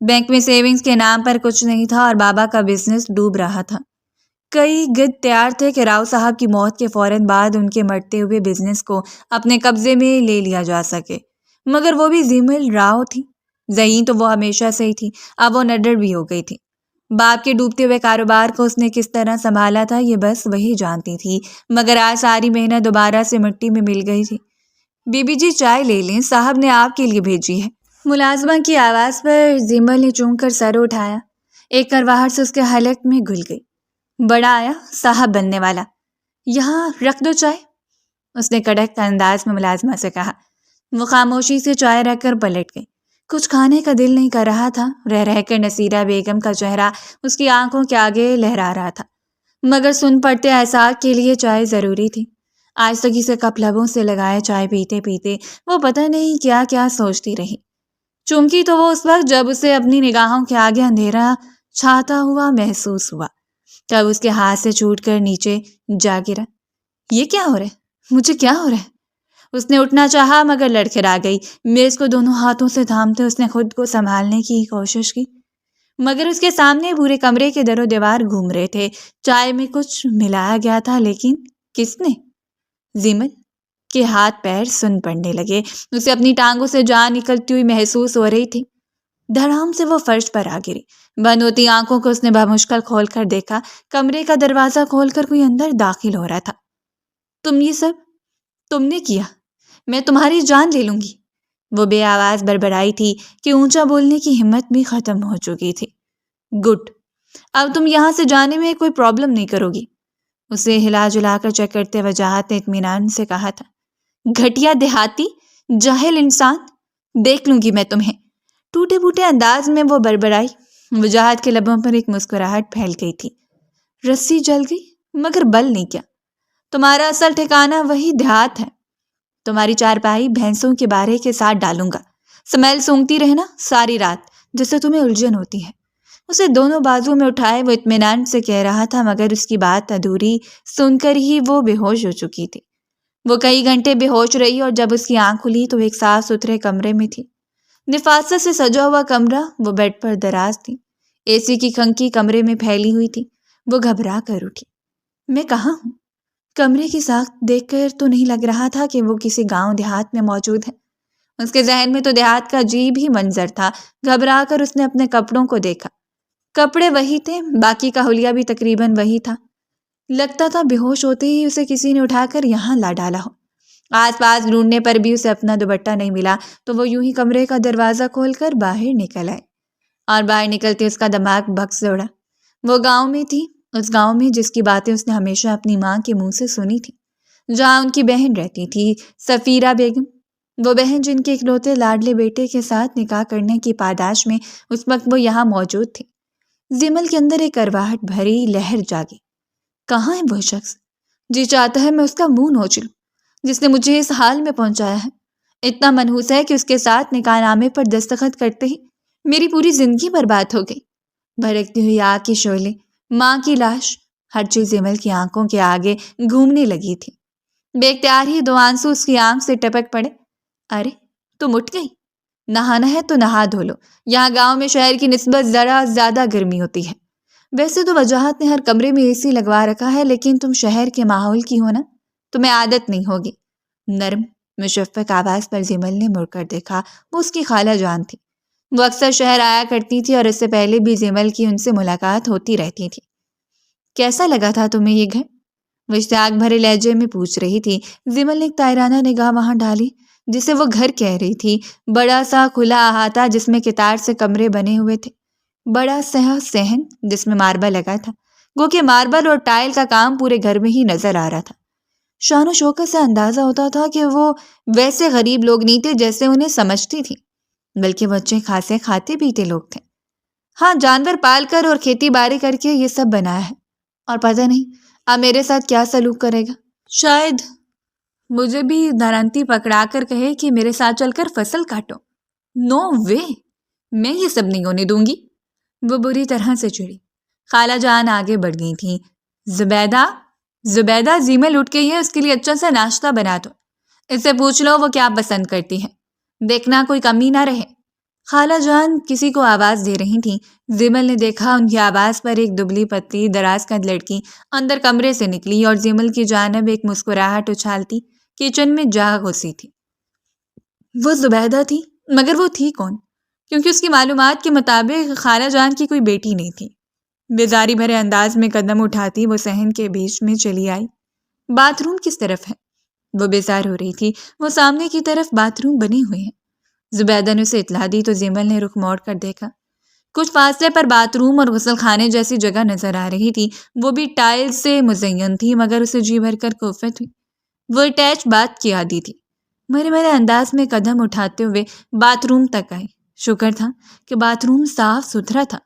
بینک میں سیونگز کے نام پر کچھ نہیں تھا، اور بابا کا بزنس ڈوب رہا تھا۔ کئی گد تیار تھے کہ راؤ صاحب کی موت کے فوراً بعد ان کے مرتے ہوئے بزنس کو اپنے قبضے میں لے لیا جا سکے، مگر وہ بھی زیمل راؤ تھی۔ ذہین تو وہ ہمیشہ سے ہی تھی، اب وہ نڈر بھی ہو گئی تھی۔ باپ کے ڈوبتے ہوئے کاروبار کو اس نے کس طرح سنبھالا تھا یہ بس وہی جانتی تھی، مگر آج ساری محنت دوبارہ سے مٹی میں مل گئی تھی۔ بی بی جی چائے لے لیں، صاحب نے آپ کے لیے بھیجی ہے۔ ملازمہ کی آواز پر زیمل نے چونک کر سر اٹھایا۔ ایک کرواہٹ سے اس کے حلق میں گھل گئی۔ بڑا آیا صاحب بننے والا، یہاں رکھ دو چائے، اس نے کڑک انداز میں ملازمہ سے کہا۔ وہ خاموشی سے چائے رکھ کر پلٹ گئی۔ کچھ کھانے کا دل نہیں کر رہا تھا۔ رہ رہ کر نصیرہ بیگم کا چہرہ اس کی آنکھوں کے آگے لہرا رہا تھا، مگر سن پڑتے احساس کے لیے چائے ضروری تھی۔ آہستگی سے کپ لبوں سے لگائے چائے پیتے پیتے وہ پتہ نہیں کیا کیا سوچتی رہی۔ چونکی تو وہ اس وقت جب اسے اپنی نگاہوں کے آگے اندھیرا چھاتا ہوا محسوس ہوا، تب اس کے ہاتھ سے چھوٹ کر نیچے جا گرا۔ یہ کیا ہو رہا ہے؟ مجھے کیا ہو رہا ہے؟ اس نے اٹھنا چاہا مگر لڑکھڑا گئی۔ میز کو دونوں ہاتھوں سے تھامتے اس نے خود کو سنبھالنے کی کوشش کی، مگر اس کے سامنے پورے کمرے کے در و دیوار گھوم رہے تھے۔ چائے میں کچھ ملایا گیا تھا، لیکن کس نے؟ زیمل کے ہاتھ پیر سن پڑنے لگے۔ اسے اپنی ٹانگوں سے جان نکلتی ہوئی محسوس ہو رہی تھی۔ دھڑام سے وہ فرش پر آ گری۔ بند ہوتی آنکھوں کو اس نے بمشکل کھول کر دیکھا۔ کمرے کا دروازہ کھول کر کوئی اندر داخل ہو رہا تھا۔ تم یہ سب تم نے کیا؟ میں تمہاری جان لے لوں گی، وہ بے آواز بڑبڑائی تھی کہ اونچا بولنے کی ہمت بھی ختم ہو چکی تھی۔ گڈ، اب تم یہاں سے جانے میں کوئی پرابلم نہیں کرو گی، اسے ہلا جلا کر چیک کرتے وجاہت نے اطمینان سے کہا تھا۔ گھٹیا دیہاتی، جاہل انسان، دیکھ لوں گی میں تمہیں، ٹوٹے پھوٹے انداز میں وہ بڑبڑائی۔ وجاہت کے لبوں پر ایک مسکراہٹ پھیل گئی تھی۔ رسی جل گئی مگر بل نہیں کیا، تمہارا اصل ٹھکانہ وہی دیہات ہے۔ تمہاری چارپائی بھینسوں کے بارے کے ساتھ ڈالوں گا، سمیل سونگتی رہنا ساری رات جس سے تمہیں الجھن ہوتی ہے۔ اسے دونوں بازو میں اٹھائے وہ اطمینان سے کہہ رہا تھا، مگر اس کی بات ادھوری سن کر ہی وہ بے ہوش ہو چکی تھی۔ وہ کئی گھنٹے بے ہوش رہی، اور جب اس کی آنکھ کھلی تو ایک صاف ستھرے کمرے میں تھی۔ نفاست سے سجا ہوا کمرہ، وہ بیڈ پر دراز تھی، اے سی کی کھنکی کمرے میں پھیلی ہوئی تھی۔ وہ گھبرا کر اٹھی۔ میں کہاں ہوں؟ کمرے کی ساخت دیکھ کر تو نہیں لگ رہا تھا کہ وہ کسی گاؤں دیہات میں موجود ہے۔ اس کے ذہن میں تو دیہات کا عجیب ہی منظر تھا۔ گھبرا کر اس نے اپنے کپڑوں کو دیکھا، کپڑے وہی تھے، باقی کا حلیہ بھی تقریباً وہی تھا۔ لگتا تھا بے ہوش ہوتے ہی اسے کسی نے اٹھا کر یہاں لا ڈالا ہو۔ آس پاس ڈھونڈنے پر بھی اسے اپنا دوپٹہ نہیں ملا تو وہ یوں ہی کمرے کا دروازہ کھول کر باہر نکل آئے، اور باہر نکلتے اس کا دماغ بھگ سے اڑا۔ وہ گاؤں میں تھی، اس گاؤں میں جس کی باتیں اس نے ہمیشہ اپنی ماں کے منہ سے سنی تھی، جہاں ان کی بہن رہتی تھی، سفیرہ بیگم، وہ بہن جن کے اکلوتے لاڈلے بیٹے کے ساتھ نکاح کرنے کی پاداش میں اس وقت وہ یہاں موجود تھی۔ زمل کے اندر ایک کرواہٹ بھری لہر جاگی۔ کہاں ہے وہ شخص؟ جی چاہتا ہے میں اس کا منہ نوچ لوں، جس نے مجھے اس حال میں پہنچایا ہے۔ اتنا منحوس ہے کہ اس کے ساتھ نکاح نامے پر دستخط کرتے ہی میری پوری زندگی برباد ہو گئی۔ بھڑکتی ہوئی آگ کی شعلے، ماں کی لاش، ہر چیز زمل کی آنکھوں کے آگے گھومنے لگی تھی۔ بے اختیار ہی دو آنسو اس کی آنکھ سے ٹپک پڑے۔ ارے تم اٹھ گئی؟ نہانا ہے تو نہا دھو لو، یہاں گاؤں میں شہر کی نسبت ذرا زیادہ گرمی ہوتی ہے۔ ویسے تو وجاہت نے ہر کمرے میں اے سی لگوا رکھا ہے، لیکن تم شہر کے ماحول کی ہو نا، تمہیں عادت نہیں ہوگی۔ نرم مشفق آواز پر زمل نے مڑ کر دیکھا، وہ اس کی خالہ جان تھی۔ وہ اکثر شہر آیا کرتی تھی اور اس سے پہلے بھی زمل کی ان سے ملاقات ہوتی رہتی تھی۔ کیسا لگا تھا تمہیں یہ گھر؟ وہ اشتیاق بھرے لہجے میں پوچھ رہی تھی۔ زمل نے ایک طائرانہ نگاہ وہاں ڈالی جسے وہ گھر کہہ رہی تھی، بڑا سا کھلا احاطہ جس میں کتار سے کمرے بنے ہوئے تھے، بڑا سہ صحن جس میں ماربل لگا تھا، گو کہ ماربل اور ٹائل کا کام پورے گھر میں ہی نظر آ رہا تھا۔ شان و شوکت سے اندازہ ہوتا تھا کہ وہ ویسے غریب لوگ نہیں تھے جیسے انہیں سمجھتی تھی، بلکہ وہ اچھے خاصے کھاتے پیتے لوگ تھے۔ ہاں، جانور پال کر اور کھیتی باڑی کر کے یہ سب بنایا ہے، اور پتہ نہیں اب میرے ساتھ کیا سلوک کرے گا۔ شاید مجھے بھی دھرنتی پکڑا کر کہے کہ میرے ساتھ چل کر فصل کاٹو۔ نو وے، میں یہ سب نہیں ہونے دوں گی۔ وہ بری طرح سے چڑی۔ خالہ جان آگے بڑھ گئی تھی۔ زبیدہ زمل اٹھ گئی ہے، اس کے لیے اچھا سا ناشتہ بنا دو، اس سے پوچھ لو وہ کیا پسند کرتی ہے، دیکھنا کوئی کمی نہ رہے۔ خالہ جان کسی کو آواز دے رہی تھیں۔ زمل نے دیکھا ان کی آواز پر ایک دبلی پتلی دراز قد لڑکی اندر کمرے سے نکلی اور زمل کی جانب ایک مسکراہٹ اچھالتی کچن میں جا گھسی تھی۔ وہ زبیدہ تھی، مگر وہ تھی کون؟ کیونکہ اس کی معلومات کے مطابق خالہ جان کی کوئی بیٹی نہیں تھی۔ بیزاری بھرے انداز میں قدم اٹھاتی وہ صحن کے بیچ میں چلی آئی۔ باتھ روم کس طرف ہے؟ وہ بیزار ہو رہی تھی۔ وہ سامنے کی طرف باتھ روم بنے ہوئے ہیں۔ زبیدہ نے اسے اطلاع دی تو زمل نے رخ موڑ کر دیکھا۔ کچھ فاصلے پر باتھ روم اور غسل خانے جیسی جگہ نظر آ رہی تھی، وہ بھی ٹائل سے مزین تھی، مگر اسے جی بھر کر کوفت ہوئی۔ وہ اٹیچ باتھ کی عادی تھی۔ مرے مرے انداز میں قدم اٹھاتے ہوئے باتھ روم تک آئی۔ شکر تھا کہ باتھ روم صاف ستھرا تھا،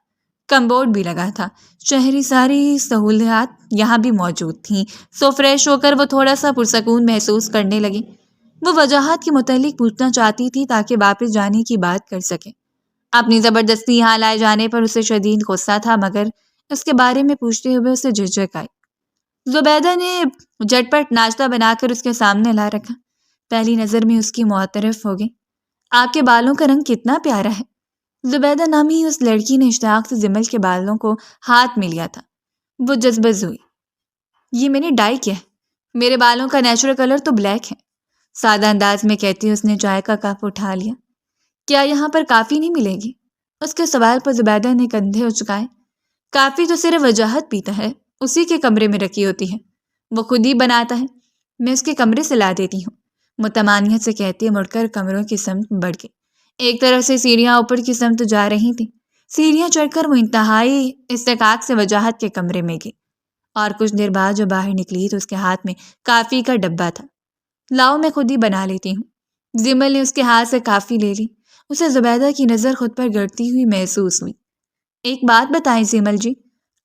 کمبورڈ بھی لگا تھا، شہری ساری سہولیات یہاں بھی موجود تھیں۔ سو فریش ہو کر وہ تھوڑا سا پرسکون محسوس کرنے لگی۔ وہ وجاہت کے متعلق پوچھنا چاہتی تھی تاکہ واپس جانے کی بات کر سکے۔ اپنی زبردستی یہاں لائے جانے پر اسے شدید غصہ تھا، مگر اس کے بارے میں پوچھتے ہوئے اسے جھجک آئی۔ زبیدہ نے جھٹ پٹ ناشتہ بنا کر اس کے سامنے لا رکھا۔ پہلی نظر میں اس کی معترف ہو گئی۔ آپ کے بالوں کا رنگ کتنا پیارا ہے۔ زبیدہ نامی اس لڑکی نے اشتیاق سے زمل کے بالوں کو ہاتھ میں لیا تھا۔ وہ جذبز ہوئی۔ یہ میں نے ڈائی کیا ہے، میرے بالوں کا نیچرل کلر تو بلیک ہے، سادہ انداز میں کہتی اس نے چائے کا کپ اٹھا لیا۔ کیا یہاں پر کافی نہیں ملے گی؟ اس کے سوال پر زبیدہ نے کندھے اچکائے۔ کافی تو صرف وجاہت پیتا ہے، اسی کے کمرے میں رکھی ہوتی ہے، وہ خود ہی بناتا ہے، میں اس کے کمرے سے لا دیتی ہوں، متمانیت سے کہتے مڑ کر کمروں کی سمت بڑھ گئی۔ ایک طرف سے سیڑھیاں اوپر کی سمت جا رہی تھیں۔ سیڑھیاں چڑھ کر وہ انتہائی استحقاق سے وجاہت کے کمرے میں گئی، اور کچھ دیر بعد جو باہر نکلی تو اس کے ہاتھ میں کافی کا ڈبہ تھا۔ لاؤ میں خود ہی بنا لیتی ہوں۔ زمل نے اس کے ہاتھ سے کافی لے لی۔ اسے زبیدہ کی نظر خود پر گڑتی ہوئی محسوس ہوئی۔ ایک بات بتائیں زمل جی،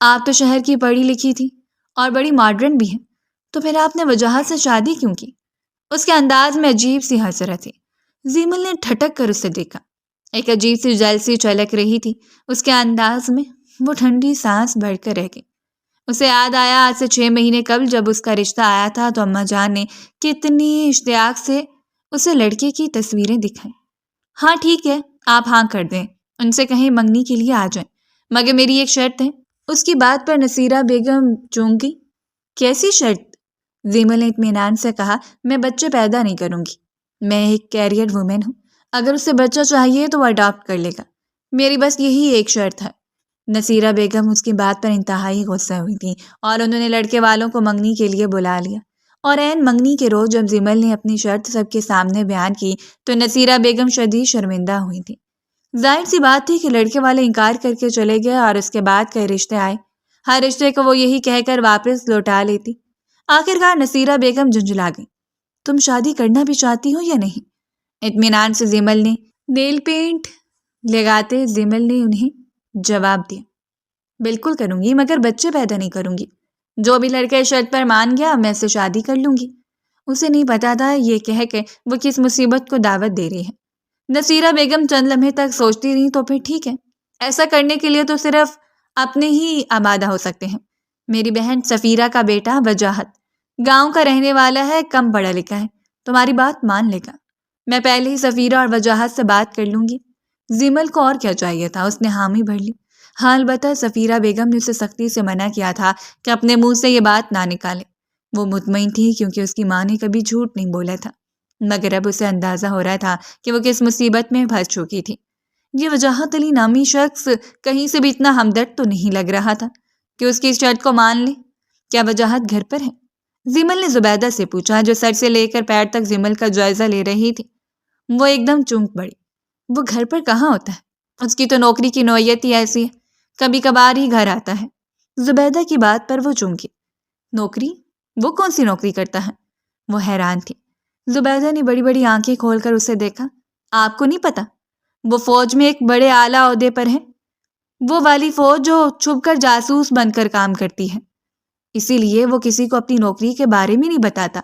آپ تو شہر کی پڑھی لکھی تھی اور بڑی ماڈرن بھی ہیں، تو پھر آپ نے وجاہت سے شادی کیوں کی؟ اس کے انداز میں عجیب سی حسرت تھی۔ زمل نے ٹھٹک کر اسے دیکھا۔ ایک عجیب سی جیلسی چلک رہی تھی اس کے انداز میں۔ وہ ٹھنڈی سانس بھر کر رہ گئی۔ اسے یاد آیا آج سے 6 مہینے قبل جب اس کا رشتہ آیا تھا تو اماں جان نے کتنی اشتیاق سے اسے لڑکے کی تصویریں دکھائیں۔ ہاں ٹھیک ہے، آپ ہاں کر دیں، ان سے کہیں منگنی کے لیے آ جائیں، مگر میری ایک شرط ہے۔ اس کی بات پر نصیرہ بیگم چونک گئی۔ کیسی شرط؟ زمل نے اطمینان سے کہا، میں بچے پیدا نہیں کروں گی، میں ایک کیریئر وومن ہوں، اگر اسے بچہ چاہیے تو وہ اڈاپٹ کر لے گا، میری بس یہی ایک شرط ہے۔ نصیرہ بیگم اس کی بات پر انتہائی غصہ ہوئی تھی اور انہوں نے لڑکے والوں کو منگنی کے لیے بلا لیا، اور عین منگنی کے روز جب زمل نے اپنی شرط سب کے سامنے بیان کی تو نصیرہ بیگم شدید شرمندہ ہوئی تھی۔ ظاہر سی بات تھی کہ لڑکے والے انکار کر کے چلے گئے اور اس کے بعد کئی رشتے آئے، ہر رشتے کو وہ یہی کہہ کر واپس لوٹا لیتی۔ آخرکار نصیرہ بیگم جھنجھلا گئی۔ تم شادی کرنا بھی چاہتی ہو یا نہیں؟ اطمینان سے زمل نے نیل پینٹ لگاتے زمل نے انہیں جواب دیا، بالکل کروں گی، مگر بچے پیدا نہیں کروں گی۔ جو بھی لڑکا اس شرط پر مان گیا میں اسے شادی کر لوں گی۔ اسے نہیں پتا تھا یہ کہہ کے وہ کس مصیبت کو دعوت دے رہی ہے۔ نصیرہ بیگم چند لمحے تک سوچتی رہی تو پھر ٹھیک ہے، ایسا کرنے کے لیے تو صرف اپنے ہی آمادہ ہو سکتے ہیں۔ میری بہن سفیرہ کا بیٹا وجاہت گاؤں کا رہنے والا ہے، کم پڑھا لکھا ہے، تمہاری بات مان لے گا۔ میں پہلے ہی سفیرہ اور وجاہت سے بات کر لوں گی۔ زمل کو اور کیا چاہیے تھا، اس نے حامی بھر لی۔ ہاں البتہ سفیرہ بیگم نے اسے سختی سے منع کیا تھا کہ اپنے منہ سے یہ بات نہ نکالے۔ وہ مطمئن تھی کیونکہ اس کی ماں نے کبھی جھوٹ نہیں بولا تھا، مگر اب اسے اندازہ ہو رہا تھا کہ وہ کس مصیبت میں پھنس چکی تھی۔ یہ وجاہت علی نامی شخص کہیں سے بھی اتنا ہمدرد تو نہیں لگ رہا تھا کہ اس کی اس شرط کو مان لے۔ کیا وجاہت گھر پر ہے؟ زمل نے زبیدہ سے پوچھا، جو سر سے لے کر پیر تک زمل کا جائزہ لے رہی تھی۔ وہ ایک دم چونک پڑی۔ وہ گھر پر کہاں ہوتا ہے؟ اس کی تو نوکری کی نوعیت ہی ایسی ہے، کبھی کبھار ہی گھر آتا ہے۔ زبیدہ کی بات پر وہ چونکی۔ نوکری؟ وہ کون سی نوکری کرتا ہے؟ وہ حیران تھی۔ زبیدہ نے بڑی بڑی آنکھیں کھول کر اسے دیکھا۔ آپ کو نہیں پتا؟ وہ فوج میں ایک بڑے اعلیٰ عہدے پر ہے، وہ والی فوج جو چھپ کر جاسوس بن کر کام کرتی ہے۔ اسی لیے وہ کسی کو اپنی نوکری کے بارے میں نہیں بتاتا،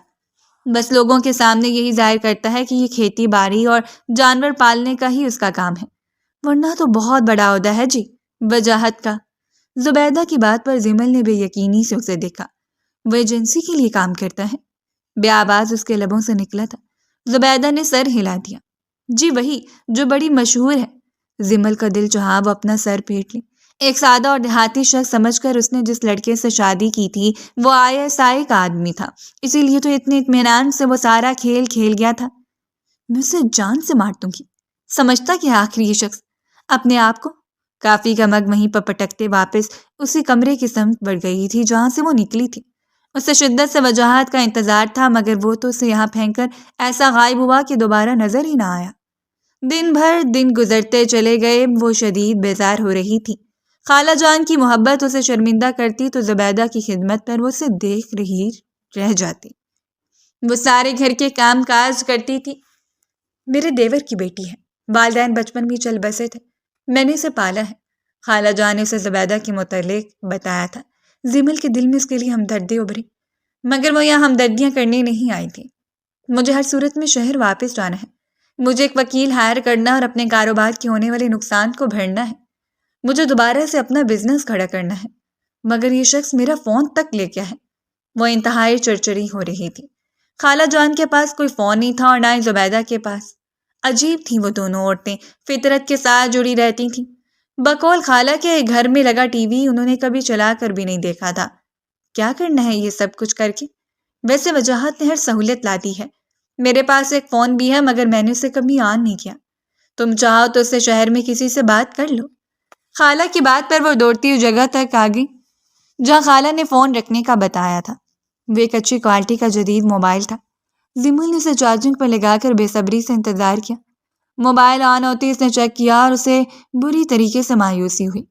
بس لوگوں کے سامنے یہی ظاہر کرتا ہے کہ یہ کھیتی باڑی اور جانور پالنے کا ہی اس کا کام ہے، ورنہ تو بہت بڑا عہدہ ہے جی وجاہت کا۔ زبیدہ کی بات پر زمل نے بے یقینی سے اسے دیکھا۔ وہ ایجنسی کے لیے کام کرتا ہے؟ بے آواز اس کے لبوں سے نکلا تھا۔ زبیدہ نے سر ہلا دیا۔ جی وہی جو بڑی مشہور ہے۔ زمل کا دل چاہا وہ اپنا سر پیٹ لی۔ ایک سادہ اور دیہاتی شخص سمجھ کر اس نے جس لڑکے سے شادی کی تھی وہ ISI کا آدمی تھا، اسی لیے تو اتنے اطمینان سے وہ سارا کھیل کھیل گیا تھا۔ میں اسے جان سے مار دوں گی۔ سمجھتا کہ آخر یہ شخص اپنے آپ کو؟ کافی کا مگ وہیں پر پٹکتے واپس اسی کمرے کی سمت بڑھ گئی تھی جہاں سے وہ نکلی تھی۔ اسے شدت سے وجاہت کا انتظار تھا، مگر وہ تو اسے یہاں پھینک کر ایسا غائب ہوا کہ دوبارہ نظر ہی نہ آیا۔ دن بھر دن گزرتے چلے گئے، وہ شدید بیزار ہو رہی تھی۔ خالہ جان کی محبت اسے شرمندہ کرتی تو زبیدہ کی خدمت پر وہ اسے دیکھ رہی رہ جاتی۔ وہ سارے گھر کے کام کاج کرتی تھی۔ میرے دیور کی بیٹی ہے، والدین بچپن میں چل بسے تھے، میں نے اسے پالا ہے۔ خالہ جان نے اسے زبیدہ کے متعلق بتایا تھا۔ زمل کے دل میں اس کے لیے ہمدردی ابھری، مگر وہ یہاں ہمدردیاں کرنے نہیں آئی تھی۔ مجھے ہر صورت میں شہر واپس جانا ہے، مجھے ایک وکیل ہائر کرنا اور اپنے کاروبار کے ہونے والے نقصان کو بھرنا ہے، مجھے دوبارہ سے اپنا بزنس کھڑا کرنا ہے، مگر یہ شخص میرا فون تک لے گیا ہے۔ وہ انتہائی چڑچڑی ہو رہی تھی۔ خالہ جان کے پاس کوئی فون نہیں تھا اور نہ ہی زبیدہ کے پاس۔ عجیب تھیں وہ دونوں عورتیں، فطرت کے ساتھ جڑی رہتی تھیں۔ بقول خالہ کے گھر میں لگا ٹی وی انہوں نے کبھی چلا کر بھی نہیں دیکھا تھا۔ کیا کرنا ہے یہ سب کچھ کر کے؟ ویسے وجاہت نے ہر سہولت لا دی ہے، میرے پاس ایک فون بھی ہے، مگر میں نے اسے کبھی آن نہیں کیا۔ تم چاہو تو اس سے شہر میں کسی سے بات کر لو۔ خالہ کی بات پر وہ دوڑتی ہوئی جگہ تک آ گئی جہاں خالہ نے فون رکھنے کا بتایا تھا۔ وہ ایک اچھی کوالٹی کا جدید موبائل تھا۔ زمل نے اسے چارجنگ پر لگا کر بے صبری سے انتظار کیا۔ موبائل آن ہوتے اس نے چیک کیا اور اسے بری طریقے سے مایوسی ہوئی۔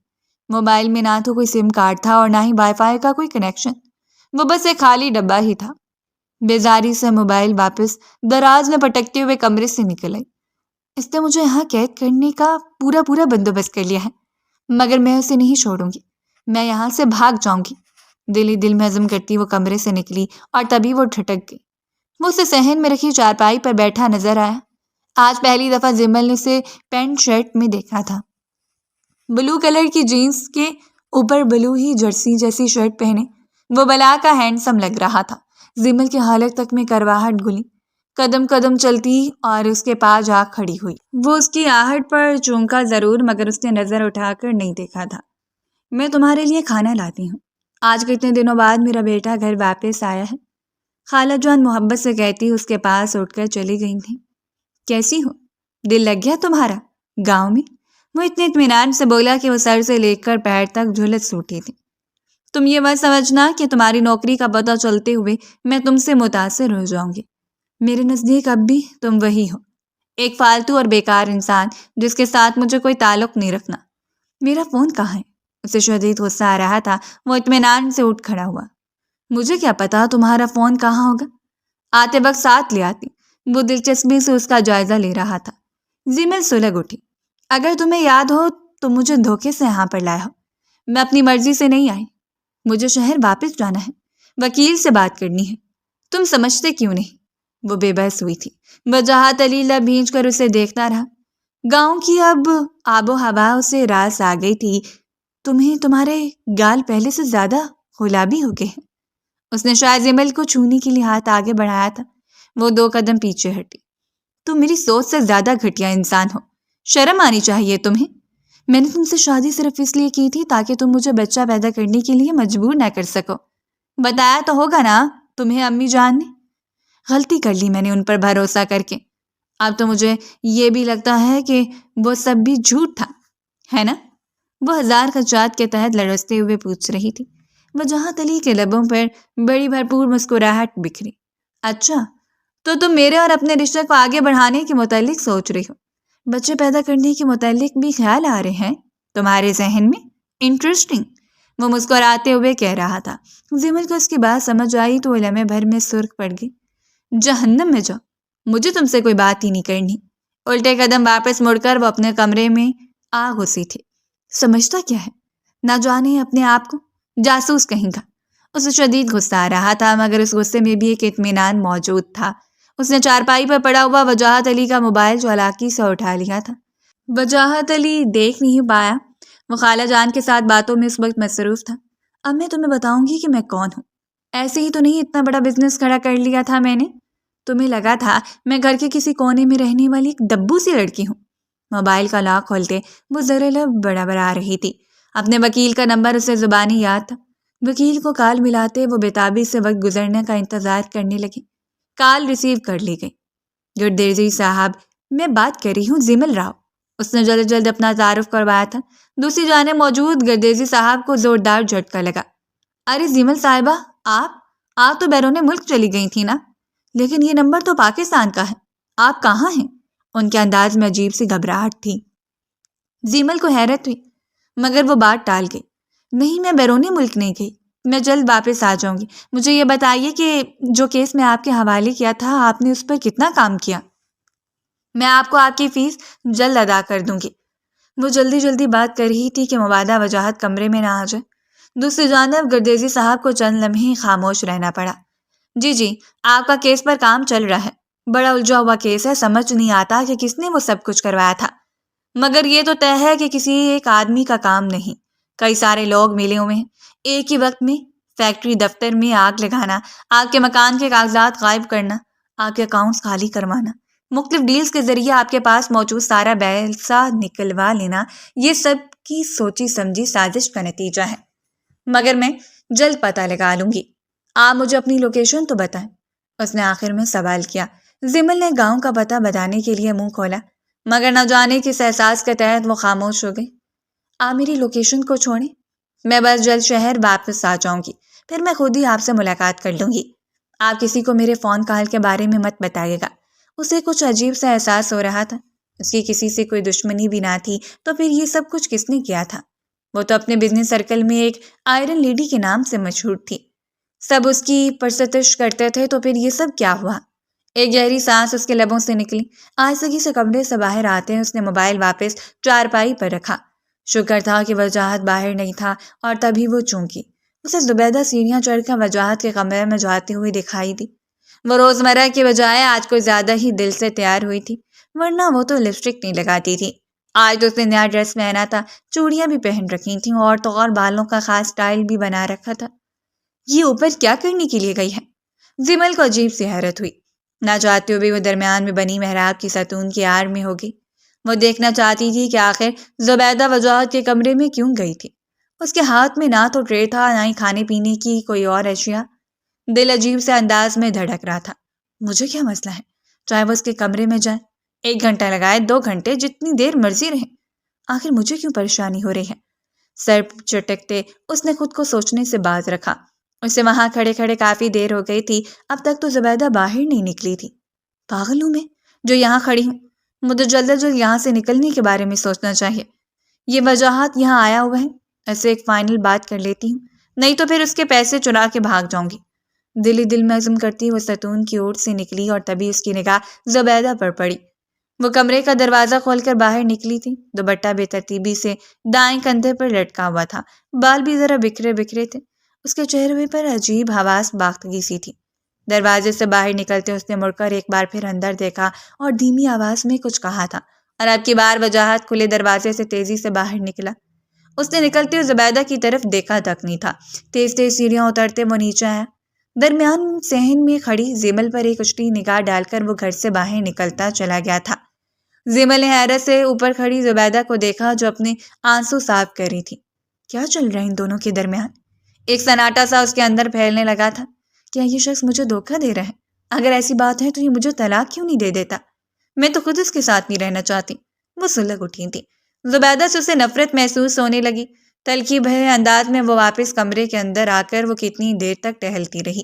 موبائل میں نہ تو کوئی سم کارڈ تھا اور نہ ہی وائی فائی کا کوئی کنیکشن، وہ بس ایک خالی ڈبہ ہی تھا۔ بیزاری سے موبائل واپس دراز میں پٹکتے ہوئے کمرے سے نکل آئی۔ اس نے مجھے یہاں قید کرنے کا پورا بندوبست کر لیا ہے، مگر میں اسے نہیں چھوڑوں گی، میں یہاں سے بھاگ جاؤں گی۔ دل ہی دل میں عزم کرتی وہ کمرے سے نکلی اور تبھی وہ ٹھٹک گئی۔ وہ اسے صحن میں رکھی چارپائی پر بیٹھا نظر آیا۔ آج پہلی دفعہ زمل نے اسے پینٹ شرٹ میں دیکھا تھا، بلو کلر کی جینس کے اوپر بلو ہی جرسی جیسی شرٹ پہنے وہ بلا کا ہینڈسم لگ رہا تھا۔ زمل کے حالق تک میں کرواہٹ گھلی، قدم قدم چلتی اور اس کے پاس جا کھڑی ہوئی۔ وہ اس کی آہٹ پر چونکا ضرور، مگر اس نے نظر اٹھا کر نہیں دیکھا تھا۔ میں تمہارے لیے کھانا لاتی ہوں، آج کتنے دنوں بعد میرا بیٹا گھر واپس آیا ہے، خالہ جان محبت سے کہتی اس کے پاس اٹھ کر چلی گئی تھیں۔ کیسی ہو؟ دل لگ گیا تمہارا گاؤں میں؟ وہ اتنے اطمینان سے بولا کہ وہ سر سے لے کر پیر تک جھلس اٹھی تھی۔ تم یہ مت سمجھنا کہ تمہاری نوکری کا پتہ چلتے ہوئے میں تم سے متاثر ہو جاؤں گی۔ میرے نزدیک اب بھی تم وہی ہو، ایک فالتو اور بیکار انسان جس کے ساتھ مجھے کوئی تعلق نہیں رکھنا۔ میرا فون کہاں ہے؟ اسے شدید غصہ آ رہا تھا۔ وہ اطمینان سے اٹھ کھڑا ہوا۔ مجھے کیا پتا تمہارا فون کہاں ہوگا، آتے وقت ساتھ لے آتی۔ وہ دلچسپی سے اس کا جائزہ لے رہا تھا۔ زیمل سلگ اٹھی۔ اگر تمہیں یاد ہو تو مجھے دھوکے سے یہاں پر لایا ہو، میں اپنی مرضی سے نہیں آئی۔ مجھے شہر واپس جانا ہے، وکیل سے بات کرنی ہے۔ تم سمجھتے کیوں نہیں؟ وہ بے بس ہوئی تھی۔ وجاہت علی لب بھینچ کر اسے دیکھتا رہا۔ گاؤں کی اب آب و ہوا اسے راس آ گئی تھی۔ تمہیں تمہارے گال پہلے سے زیادہ گلابی ہو گئے ہیں۔ اس نے شاید زیمل کو چھونے کے لیے ہاتھ آگے بڑھایا تھا۔ وہ 2 قدم پیچھے ہٹی۔ تم میری سوچ سے زیادہ گھٹیا انسان ہو، شرم آنی چاہیے تمہیں۔ میں نے تم سے شادی صرف اس لیے کی تھی تاکہ تم مجھے بچہ پیدا کرنے کے لیے مجبور نہ کر سکو۔ بتایا تو ہوگا نا تمہیں امی جان نے؟ غلطی کر لی میں نے ان پر بھروسہ کر کے۔ اب تو مجھے یہ بھی لگتا ہے کہ وہ سب بھی جھوٹ تھا، ہے نا؟ وہ ہزار خدشات کے تحت لرزتے ہوئے پوچھ رہی تھی۔ وجاہت علی کے لبوں پر بڑی بھرپور مسکراہٹ بکھری۔ اچھا، تو تم میرے اور اپنے رشتے کو آگے بڑھانے کے متعلق سوچ رہی ہو، بچے پیدا کرنے کے متعلق بھی خیال آ رہے ہیں تمہارے ذہن میں؟ انٹرسٹنگ، وہ مسکراتے ہوئے کہہ رہا تھا۔ زیمل کو اس کی بات سمجھ آئی تو وہ لمحے بھر میں سرخ پڑ گئی۔ جہنم میں جاؤ، مجھے تم سے کوئی بات ہی نہیں کرنی۔ الٹے قدم واپس مڑ کر وہ اپنے کمرے میں آ گھسی تھی۔ سمجھتا کیا ہے، نہ جانے اپنے آپ کو جاسوس کہیں گا۔ اسے شدید غصہ آ رہا تھا، مگر اس غصے میں بھی ایک اطمینان موجود تھا۔ اس نے چارپائی پر پڑا ہوا وجاہت علی کا موبائل چالاکی سے اٹھا لیا تھا۔ وجاہت علی دیکھ نہیں پایا، وہ خالہ جان کے ساتھ باتوں میں اس وقت مصروف تھا۔ اب میں تمہیں بتاؤں گی کہ میں کون ہوں۔ ایسے ہی تو نہیں اتنا بڑا بزنس کھڑا کر لیا تھا میں نے، تمہیں لگا تھا میں گھر کے کسی کونے میں رہنے والی ایک دبو سی لڑکی ہوں۔ موبائل کا لاک کھولتے وہ ذرا لب بڑا رہی تھی۔ اپنے وکیل کا نمبر اسے زبانی یاد تھا۔ وکیل کو کال ملاتے وہ بےتابی سے وقت گزرنے کا انتظار کرنے لگی۔ کال ریسیو کر لی گئی۔ گردیزی صاحب، میں بات کر رہی ہوں زیمل راؤ۔ اس نے جلد اپنا تعارف کروایا تھا۔ دوسری جانب موجود گردیزی صاحب کو زوردار جھٹکا لگا۔ ارے زیمل صاحبہ، آپ تو بیرون ملک چلی گئی تھی نا؟ لیکن یہ نمبر تو پاکستان کا ہے، آپ کہاں ہیں؟ ان کے انداز میں عجیب سی گھبراہٹ تھی۔ زیمل کو حیرت ہوئی، مگر وہ بات ٹال گئی۔ نہیں، میں بیرونی ملک نہیں گئی، میں جلد واپس آ جاؤں گی۔ مجھے یہ بتائیے کہ جو کیس میں آپ کے حوالے کیا تھا، آپ نے اس پر کتنا کام کیا؟ میں آپ کو آپ کی فیس جلد ادا کر دوں گی۔ وہ جلدی بات کر رہی تھی کہ مبادہ وجاہت کمرے میں نہ آ جائے۔ دوسری جانب گردیزی صاحب کو چند لمحے خاموش رہنا پڑا۔ جی، آپ کا کیس پر کام چل رہا ہے، بڑا الجھا ہوا کیس ہے، سمجھ نہیں آتا کہ کس نے وہ سب کچھ کروایا تھا، مگر یہ تو طے ہے کہ کسی ایک آدمی کا کام نہیں، کئی سارے لوگ ملے ہوئے ہیں۔ ایک ہی وقت میں فیکٹری، دفتر میں آگ لگانا، آپ کے مکان کے کاغذات غائب کرنا، آپ کے اکاؤنٹس خالی کروانا، مختلف ڈیلز کے ذریعے آپ کے پاس موجود سارا پیسہ نکلوا لینا، یہ سب کی سوچی سمجھی سازش کا نتیجہ ہے۔ مگر میں جلد پتہ لگا لوں گی، آپ مجھے اپنی لوکیشن تو بتائیں، اس نے آخر میں سوال کیا۔ زیمل نے گاؤں کا پتہ بتانے کے لیے منہ کھولا، مگر نہ جانے کس احساس کے تحت وہ خاموش ہو گئی۔ آپ میری لوکیشن کو چھوڑیں، میں بس جلد شہر واپس آ جاؤں گی، پھر میں خود ہی آپ سے ملاقات کر لوں گی۔ آپ کسی کو میرے فون کال کے بارے میں مت بتائیے گا۔ اسے کچھ عجیب سا احساس ہو رہا تھا۔ اس کی کسی سے کوئی دشمنی بھی نہ تھی، تو پھر یہ سب کچھ کس نے کیا تھا؟ وہ تو اپنے بزنس سرکل میں ایک آئرن لیڈی کے نام سے مشہور تھی، سب اس کی پرستش کرتے تھے، تو پھر یہ سب کیا ہوا؟ ایک گہری سانس اس کے لبوں سے نکلی۔ آہستگی سے کمرے سے باہر آتے ہیں اس نے موبائل واپس چارپائی پر رکھا۔ شکر تھا کہ وجاہت باہر نہیں تھا، اور تبھی وہ چونکی اسے زبیدہ سیڑھیاں چڑھ کر وجاہت کے کمرے میں جاتی ہوئی دکھائی دی۔ وہ روزمرہ کے بجائے آج کوئی زیادہ ہی دل سے تیار ہوئی تھی، ورنہ وہ تو لپسٹک نہیں لگاتی تھی۔ آج تو اس نے نیا ڈریس پہنا تھا، چوڑیاں بھی پہن رکھی تھیں، اور بالوں کا خاص سٹائل بھی بنا رکھا تھا۔ یہ اوپر کیا کرنے کے لیے گئی ہے؟ زیمل کو عجیب سی حیرت ہوئی۔ نہ چاہتے ہوئے وہ درمیان میں بنی محراب کی ستون کی آڑ میں ہوگی۔ وہ دیکھنا چاہتی تھی کہ آخر زبیدہ وجاہت کے کمرے میں کیوں گئی تھی۔ اس کے ہاتھ میں نہ تو ٹرے تھا، نہ ہی کھانے پینے کی کوئی اور اشیاء۔ دل عجیب سے انداز میں دھڑک رہا تھا۔ مجھے کیا مسئلہ ہے، چاہے وہ اس کے کمرے میں جائے، 1 گھنٹہ لگائے 2 گھنٹے، جتنی دیر مرضی رہے، آخر مجھے کیوں پریشانی ہو رہی ہے؟ سر چٹکتے اس نے خود کو سوچنے سے باز رکھا۔ اسے وہاں کھڑے کھڑے کافی دیر ہو گئی تھی، اب تک تو زبیدہ باہر نہیں نکلی تھی۔ پاگل ہوں میں جو یہاں کھڑی ہوں؟ مجھے جلد از جلد یہاں سے نکلنے کے بارے میں سوچنا چاہیے۔ یہ وجاہت یہاں آیا ہوا ہے، ایسے ایک فائنل بات کر لیتی ہوں، نہیں تو پھر اس کے پیسے چرا کے بھاگ جاؤں گی۔ دل ہی دل میں عزم کرتی وہ ستون کی اوٹ سے نکلی اور تبھی اس کی نگاہ زبیدہ پر پڑی۔ وہ کمرے کا دروازہ کھول کر باہر نکلی تھی، دوپٹہ بے ترتیبی سے دائیں کندھے پر لٹکا ہوا تھا، بال بھی ذرا بکھرے بکھرے تھے، اس کے چہرے پر عجیب حواس باختگی سی تھی۔ دروازے سے باہر نکلتے اس نے مڑ کر ایک بار پھر اندر دیکھا اور دھیمی آواز میں کچھ کہا تھا، اور اب کی بار وجاہت کھلے دروازے سے تیزی سے باہر نکلا۔ اس نے نکلتے ہوئے زبیدہ کی طرف دیکھا تک نہیں تھا، تیز تیز سیڑھیاں اترتے وہ نیچے آیا۔ درمیان صحن میں کھڑی زیمل پر ایک اچھی نگاہ ڈال کر وہ گھر سے باہر نکلتا چلا گیا تھا۔ زیمل نے حیرت سے اوپر کھڑی زبیدہ کو دیکھا جو اپنے آنسو صاف کر رہی تھی۔ کیا چل رہا ہے ان دونوں کے درمیان؟ ایک سناٹا سا اس کے اندر پھیلنے لگا تھا۔ کیا یہ شخص مجھے دھوکہ دے رہا ہے؟ اگر ایسی بات ہے تو یہ مجھے طلاق کیوں نہیں دے دیتا؟ میں تو خود اس کے ساتھ نہیں رہنا چاہتی۔ وہ سلگ اٹھی تھی۔ زبیدہ سے اسے نفرت محسوس ہونے لگی۔ تلخی بھرے انداز میں وہ واپس کمرے کے اندر آ کر وہ کتنی دیر تک ٹہلتی رہی۔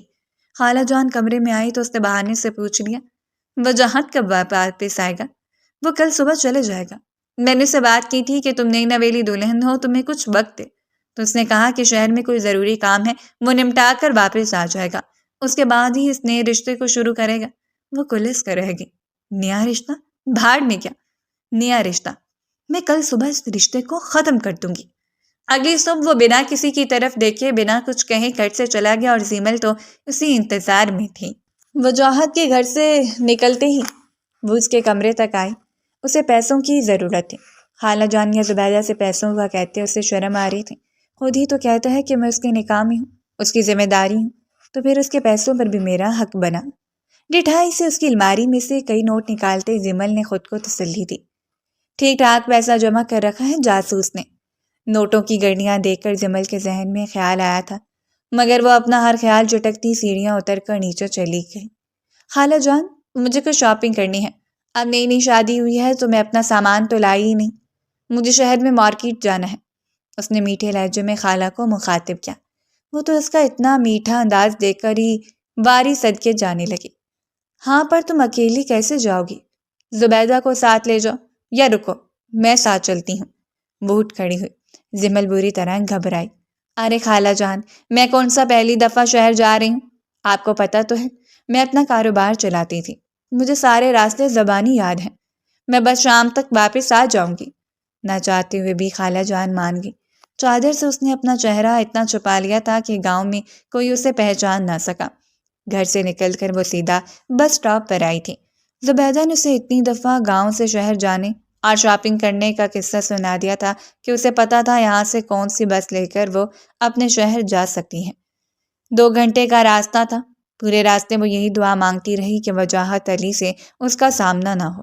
خالہ جان کمرے میں آئی تو اس نے بہانے سے پوچھ لیا، وجاہت کب واپس آئے گا؟ وہ کل صبح چلے جائے گا۔ میں نے اسے بات کی تھی کہ تم نئی نویلی دلہن ہو، تمہیں کچھ وقت دے، تو اس نے کہا کہ شہر میں کوئی ضروری کام ہے، وہ نمٹا کر واپس آ جائے گا، اس کے بعد ہی اس نئے رشتے کو شروع کرے گا۔ وہ کلس کر رہے گی۔ نیا رشتہ؟ بھاڑ میں کیا نیا رشتہ، میں کل صبح اس رشتے کو ختم کر دوں گی۔ اگلی صبح وہ بنا کسی کی طرف دیکھے بنا کچھ کہیں گھر سے چلا گیا اور زیمل تو اسی انتظار میں تھی۔ وجاہت کے گھر سے نکلتے ہی وہ اس کے کمرے تک آئی۔ اسے پیسوں کی ضرورت تھی۔ خالہ جان یا زبیدہ سے پیسوں کا کہتے اسے شرم آ رہی تھی۔ خود ہی تو کہتا ہے کہ میں اس کے نکاح میں ہوں، اس کی ذمہ داری ہوں، تو پھر اس کے پیسوں پر بھی میرا حق بنا۔ ڈٹھائی سے اس کی الماری میں سے کئی نوٹ نکالتے زیمل نے خود کو تسلی دی۔ ٹھیک ٹھاک پیسہ جمع کر رکھا ہے جاسوس نے۔ نوٹوں کی گڑیاں دیکھ کر زیمل کے ذہن میں خیال آیا تھا، مگر وہ اپنا ہر خیال چٹکتی سیڑھیاں اتر کر نیچے چلی گئی۔ خالہ جان، مجھے کچھ شاپنگ کرنی ہے، اب نئی نئی شادی ہوئی ہے تو میں اپنا سامان تو لائی ہی نہیں، مجھے شہر میں مارکیٹ جانا ہے۔ اس نے میٹھے لہجے میں خالہ کو مخاطب کیا۔ وہ تو اس کا اتنا میٹھا انداز دیکھ کر ہی باری صدقے جانے لگی۔ ہاں، پر تم اکیلی کیسے جاؤ گی؟ زبیدہ کو ساتھ لے جاؤ، یا رکو میں ساتھ چلتی ہوں۔ وہ اٹھ کھڑی ہوئی۔ زیمل بری طرح گھبرائی۔ ارے خالہ جان، میں کون سا پہلی دفعہ شہر جا رہی ہوں؟ آپ کو پتہ تو ہے میں اپنا کاروبار چلاتی تھی، مجھے سارے راستے زبانی یاد ہیں، میں بس شام تک واپس آ جاؤں گی۔ نہ چاہتے ہوئے بھی خالہ جان مان گئی۔ چادر سے اس نے اپنا چہرہ اتنا چھپا لیا تھا کہ گاؤں میں کوئی اسے پہچان نہ سکا۔ گھر سے نکل کر وہ سیدھا بس سٹاپ پر آئی تھی۔ زبیدہ نے اسے اتنی دفعہ گاؤں سے شہر جانے اور شاپنگ کرنے کا قصہ سنا دیا تھا کہ اسے پتا تھا یہاں سے کون سی بس لے کر وہ اپنے شہر جا سکتی ہے۔ 2 گھنٹے کا راستہ تھا۔ پورے راستے وہ یہی دعا مانگتی رہی کہ وجاہت علی سے اس کا سامنا نہ ہو۔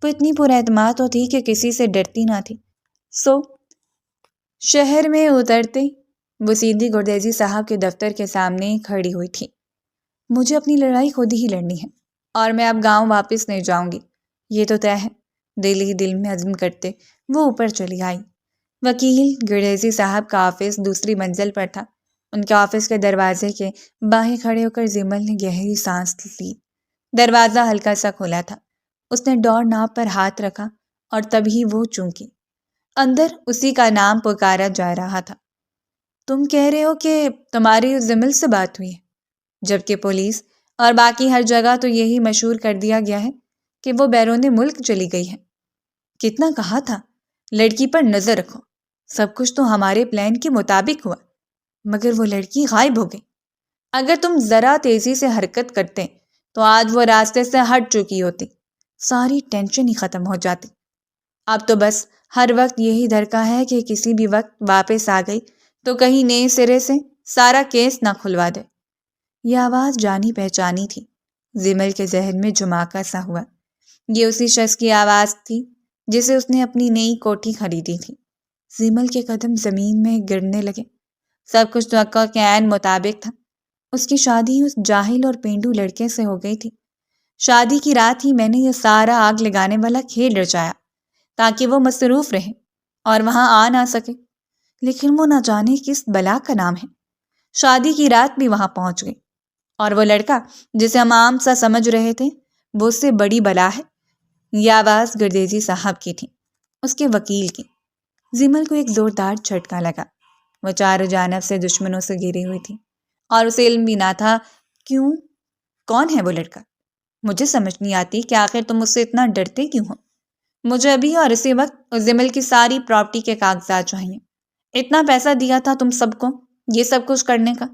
وہ اتنی پر اعتماد تو تھی کہ کسی سے ڈرتی نہ تھی۔ شہر میں اترتے وہ سیدھی گردیزی صاحب کے دفتر کے سامنے کھڑی ہوئی تھی۔ مجھے اپنی لڑائی خود ہی لڑنی ہے اور میں اب گاؤں واپس نہیں جاؤں گی، یہ تو طے ہے۔ دل ہی دل میں عزم کرتے وہ اوپر چلی آئی۔ وکیل گردیزی صاحب کا آفس دوسری منزل پر تھا۔ ان کے آفس کے دروازے کے باہر کھڑے ہو کر زیمل نے گہری سانس لی۔ دروازہ ہلکا سا کھلا تھا۔ اس نے ڈور ناپ پر ہاتھ رکھا اور تبھی وہ چونکی۔ اندر اسی کا نام پکارا جا رہا تھا۔ تم کہہ رہے ہو کہ تمہاری زیمل سے بات ہوئی ہے، جبکہ پولیس اور باقی ہر جگہ تو یہی مشہور کر دیا گیا ہے کہ وہ بیرون ملک چلی گئی ہے۔ کتنا کہا تھا لڑکی پر نظر رکھو، سب کچھ تو ہمارے پلان کے مطابق ہوا، مگر وہ لڑکی غائب ہو گئی۔ اگر تم ذرا تیزی سے حرکت کرتے تو آج وہ راستے سے ہٹ چکی ہوتی، ساری ٹینشن ہی ختم ہو جاتی۔ اب تو بس ہر وقت یہی دھڑکا ہے کہ کسی بھی وقت واپس آ گئی تو کہیں نئے سرے سے سارا کیس نہ کھلوا دے۔ یہ آواز جانی پہچانی تھی۔ زیمل کے ذہن میں جھماکا سا ہوا۔ یہ اسی شخص کی آواز تھی جسے اس نے اپنی نئی کوٹھی خریدی تھی۔ زیمل کے قدم زمین میں گرنے لگے۔ سب کچھ توقع کے عین مطابق تھا۔ اس کی شادی اس جاہل اور پینڈو لڑکے سے ہو گئی تھی شادی کی رات ہی میں نے یہ سارا آگ لگانے والا کھیل رچایا تاکہ وہ مصروف رہے اور وہاں آ نہ سکے، لیکن وہ نہ جانے کس بلا کا نام ہے، شادی کی رات بھی وہاں پہنچ گئی، اور وہ لڑکا جسے ہم عام سا سمجھ رہے تھے وہ اس سے بڑی بلا ہے۔ یہ آواز گردیزی صاحب کی تھی، اس کے وکیل کی۔ زمل کو ایک زوردار جھٹکا لگا۔ وہ چاروں جانب سے دشمنوں سے گھری ہوئی تھی اور اسے علم بھی نہ تھا کیوں، کون ہے وہ لڑکا۔ مجھے سمجھ نہیں آتی کہ آخر تم اس سے اتنا ڈرتے کیوں ہو۔ مجھے ابھی اور اسی وقت اس زمل کی ساری پراپرٹی کے کاغذات چاہیے۔ اتنا پیسہ دیا تھا تم سب کو یہ سب کچھ کرنے کا،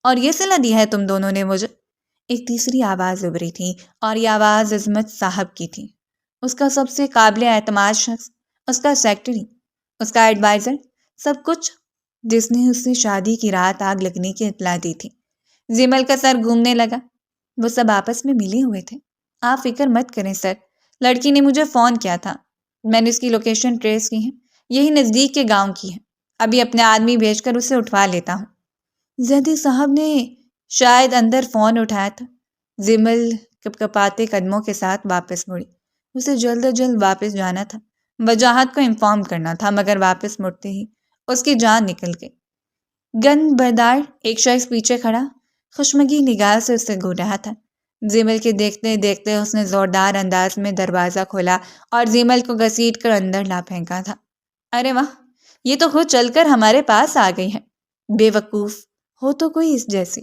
اور یہ صلہ دیا ہے تم دونوں نے مجھے۔ ایک تیسری آواز ابھری تھی اور یہ آواز عظمت صاحب کی تھی، اس کا سب سے قابل اعتماد شخص، اس کا سیکرٹری، اس کا ایڈوائزر، سب کچھ، جس نے اس سے شادی کی رات آگ لگنے کی اطلاع دی تھی۔ زمل کا سر گھومنے لگا۔ وہ سب آپس میں ملے ہوئے تھے۔ آپ فکر مت کریں سر، لڑکی نے مجھے فون کیا تھا، میں نے اس کی لوکیشن ٹریس کی ہے، یہی نزدیک کے گاؤں کی ہے، ابھی اپنے آدمی بھیج کر اسے اٹھوا لیتا ہوں۔ زیدی صاحب نے شاید اندر فون اٹھایا تھا۔ زمل کپکپاتے قدموں کے ساتھ واپس مڑی۔ اسے جلد از جلد واپس جانا تھا، وجاہت کو انفارم کرنا تھا، مگر واپس مڑتے ہی اس کی جان نکل گئی۔ گن بردار ایک شخص پیچھے کھڑا خشمگی نگاہ سے اسے گھور رہا تھا۔ زمل کے دیکھتے دیکھتے اس نے زوردار انداز میں دروازہ کھولا اور زمل کو گھسیٹ کر اندر لا پھینکا تھا۔ ارے واہ، یہ تو خود چل کر ہمارے پاس آ گئی ہے، بے وقوف ہو تو کوئی اس جیسی۔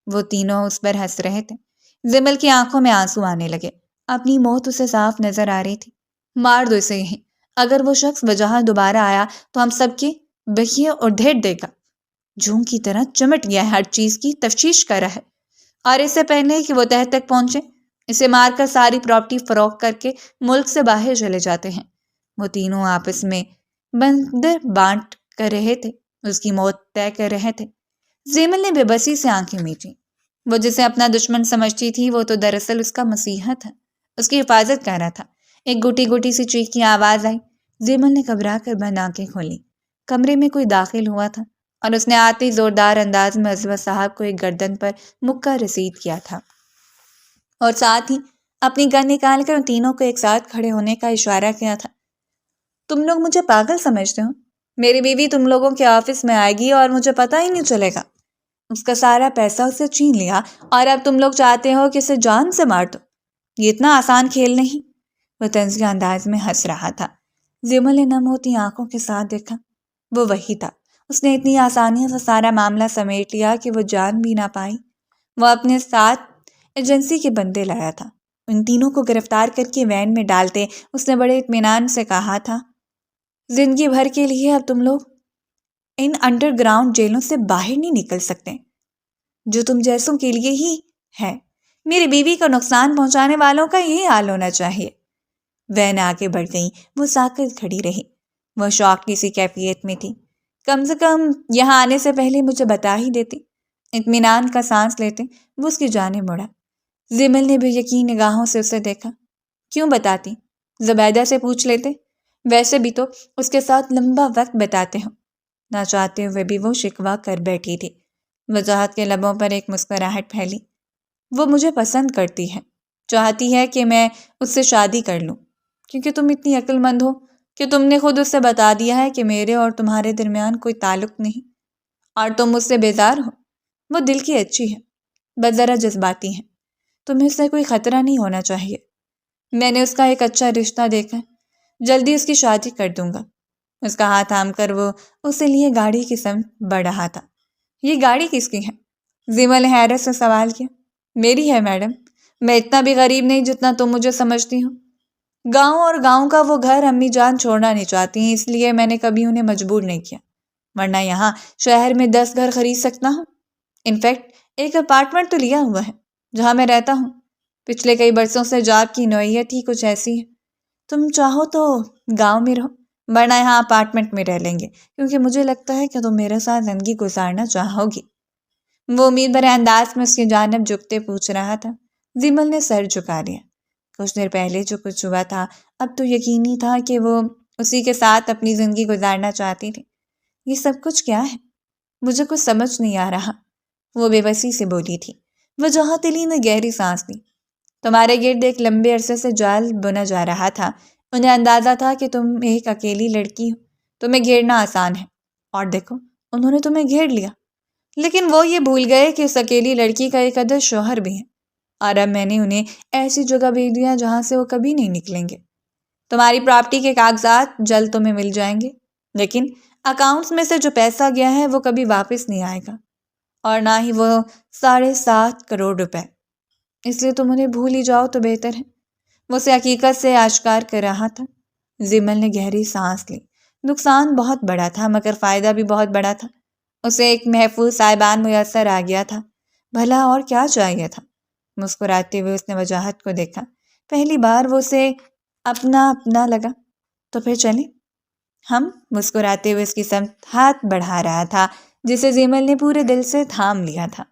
وہ تینوں اس پر ہنس رہے تھے۔ زمل کی آنکھوں میں آنسو آنے لگے، اپنی موت اسے صاف نظر آ رہی تھی۔ مار دو اسے یہیں، اگر وہ شخص وجاہت دوبارہ آیا تو ہم سب کے بہیے اور ڈھیر دے گا۔ جھوم کی طرح چمٹ گیا ہے، ہر چیز کی تفتیش کر رہا ہے، اور اس سے پہلے کہ وہ تہ تک پہنچے اسے مار کر ساری پراپرٹی فروخت کر کے ملک سے باہر چلے جاتے ہیں۔ وہ تینوں آپس میں بندر بانٹ کر رہے تھے، اس کی موت طے کر رہے تھے۔ زمل نے بے بسی سے آنکھیں میچیں۔ وہ جسے اپنا دشمن سمجھتی تھی وہ تو دراصل اس کا مسیحا تھا، اس کی حفاظت کر رہا تھا۔ ایک گھٹی گھٹی سی چیخ کی آواز آئی۔ زمل نے گھبرا کر بند آنکھیں کھولیں۔ کمرے میں کوئی داخل ہوا تھا اور اس نے آتے ہی زوردار انداز میں عزوہ صاحب کو ایک گردن پر مکہ رسید کیا تھا، اور ساتھ ہی اپنی گن نکال کر ان تینوں کو ایک ساتھ کھڑے ہونے کا اشارہ کیا تھا۔ تم لوگ مجھے پاگل سمجھتے ہو؟ میری بیوی تم لوگوں کے آفس میں آئے گی اور مجھے پتہ ہی نہیں چلے گا؟ اس کا سارا پیسہ اسے چھین لیا اور اب تم لوگ چاہتے ہو کہ اسے جان سے مار دو؟ یہ اتنا آسان کھیل نہیں۔ وہ طنزیہ انداز میں ہنس رہا تھا۔ زمل نے نم ہوتی آنکھوں کے ساتھ دیکھا، وہ وہی تھا۔ اس نے اتنی آسانی سے سارا معاملہ سمیٹ لیا کہ وہ جان بھی نہ پائی۔ وہ اپنے ساتھ ایجنسی کے بندے لایا تھا، ان تینوں کو گرفتار کر کے وین میں ڈالتے اس نے بڑے اطمینان سے کہا تھا، زندگی بھر کے لیے اب تم لوگ ان انڈر گراؤنڈ جیلوں سے باہر نہیں نکل سکتے، جو تم جیسوں کے لیے ہی ہے۔ میری بیوی کو نقصان پہنچانے والوں کا یہی حال ہونا چاہیے۔ وین آگے بڑھ گئی، وہ ساکت کھڑی رہی۔ وہ شوق کی سی کیفیت میں تھی۔ کم سے کم یہاں آنے سے پہلے مجھے بتا ہی دیتی۔ اطمینان کا سانس لیتے وہ اس کی جانب مڑا۔ زمل نے بے یقین نگاہوں سے اسے دیکھا۔ کیوں بتاتی؟ زبیدہ سے پوچھ لیتے، ویسے بھی تو اس کے ساتھ لمبا وقت بتاتے ہو۔ نہ چاہتے ہوئے بھی وہ شکوہ کر بیٹھی تھی۔ وجاہت کے لبوں پر ایک مسکراہٹ پھیلی۔ وہ مجھے پسند کرتی ہے، چاہتی ہے کہ میں اس سے شادی کر لوں، کیونکہ تم اتنی عقل مند ہو کہ تم نے خود اس سے بتا دیا ہے کہ میرے اور تمہارے درمیان کوئی تعلق نہیں، اور تم مجھ سے بیزار ہو۔ وہ دل کی اچھی ہے، بس ذرا جذباتی ہے، تمہیں اس سے کوئی خطرہ نہیں ہونا چاہیے۔ میں نے اس کا ایک اچھا رشتہ دیکھا، جلدی اس کی شادی کر دوں گا۔ اس کا ہاتھ تھام کر وہ اسے لیے گاڑی کی سمت بڑھ رہا تھا۔ یہ گاڑی کس کی ہے؟ زمل نے حیرت سے سوال کیا۔ میری ہے میڈم، میں اتنا بھی غریب نہیں جتنا تم مجھے سمجھتی ہو۔ گاؤں اور گاؤں کا وہ گھر امی جان چھوڑنا نہیں چاہتی ہیں، اس لیے میں نے کبھی انہیں مجبور نہیں کیا، ورنہ یہاں شہر میں 10 گھر خرید سکتا ہوں۔ انفیکٹ ایک اپارٹمنٹ تو لیا ہوا ہے جہاں میں رہتا ہوں۔ پچھلے کئی برسوں سے جاب کی نوعیت ہی کچھ ایسی ہے۔ تم چاہو تو گاؤں میں رہو، ورنہ یہاں اپارٹمنٹ میں رہ لیں گے، کیونکہ مجھے لگتا ہے کہ تم میرے ساتھ زندگی گزارنا چاہو گی۔ وہ امید بھرے انداز میں اس کی جانب جھکتے پوچھ رہا تھا۔ زمل نے سر جھکا لیا۔ کچھ دیر پہلے جو کچھ ہوا تھا اب تو یقینی تھا کہ وہ اسی کے ساتھ اپنی زندگی گزارنا چاہتی تھی۔ یہ سب کچھ کیا ہے؟ مجھے کچھ سمجھ نہیں آ رہا، وہ بے بسی سے بولی تھی۔ وجاہت علی نے گہری سانس لی۔ تمہارے گرد ایک لمبے عرصے سے جال بنا جا رہا تھا۔ انہیں اندازہ تھا کہ تم ایک اکیلی لڑکی ہو، تمہیں گھیرنا آسان ہے، اور دیکھو انہوں نے تمہیں گھیر لیا۔ لیکن وہ یہ بھول گئے کہ اس اکیلی لڑکی کا ایک عدد شوہر بھی ہے، اور اب میں نے انہیں ایسی جگہ بھیج دیا جہاں سے وہ کبھی نہیں نکلیں گے۔ تمہاری پراپرٹی کے کاغذات جلد تمہیں مل جائیں گے، لیکن اکاؤنٹس میں سے جو پیسہ گیا ہے وہ کبھی واپس نہیں آئے گا، اور نہ ہی وہ 7.5 کروڑ روپے۔ اس لیے تم انہیں بھول ہی جاؤ تو بہتر ہے۔ وہ اسے حقیقت سے آشکار کر رہا تھا۔ زیمل نے گہری سانس لی۔ نقصان بہت بڑا تھا مگر فائدہ بھی بہت بڑا تھا۔ اسے ایک محفوظ سائبان میسر آ گیا تھا، بھلا اور کیا چاہیے تھا؟ مسکراتے ہوئے اس نے وجاہت کو دیکھا۔ پہلی بار وہ اسے اپنا لگا۔ تو پھر چلیں؟ ہم مسکراتے ہوئے اس کی سمت ہاتھ بڑھا رہا تھا جسے زیمل نے پورے دل سے تھام لیا تھا۔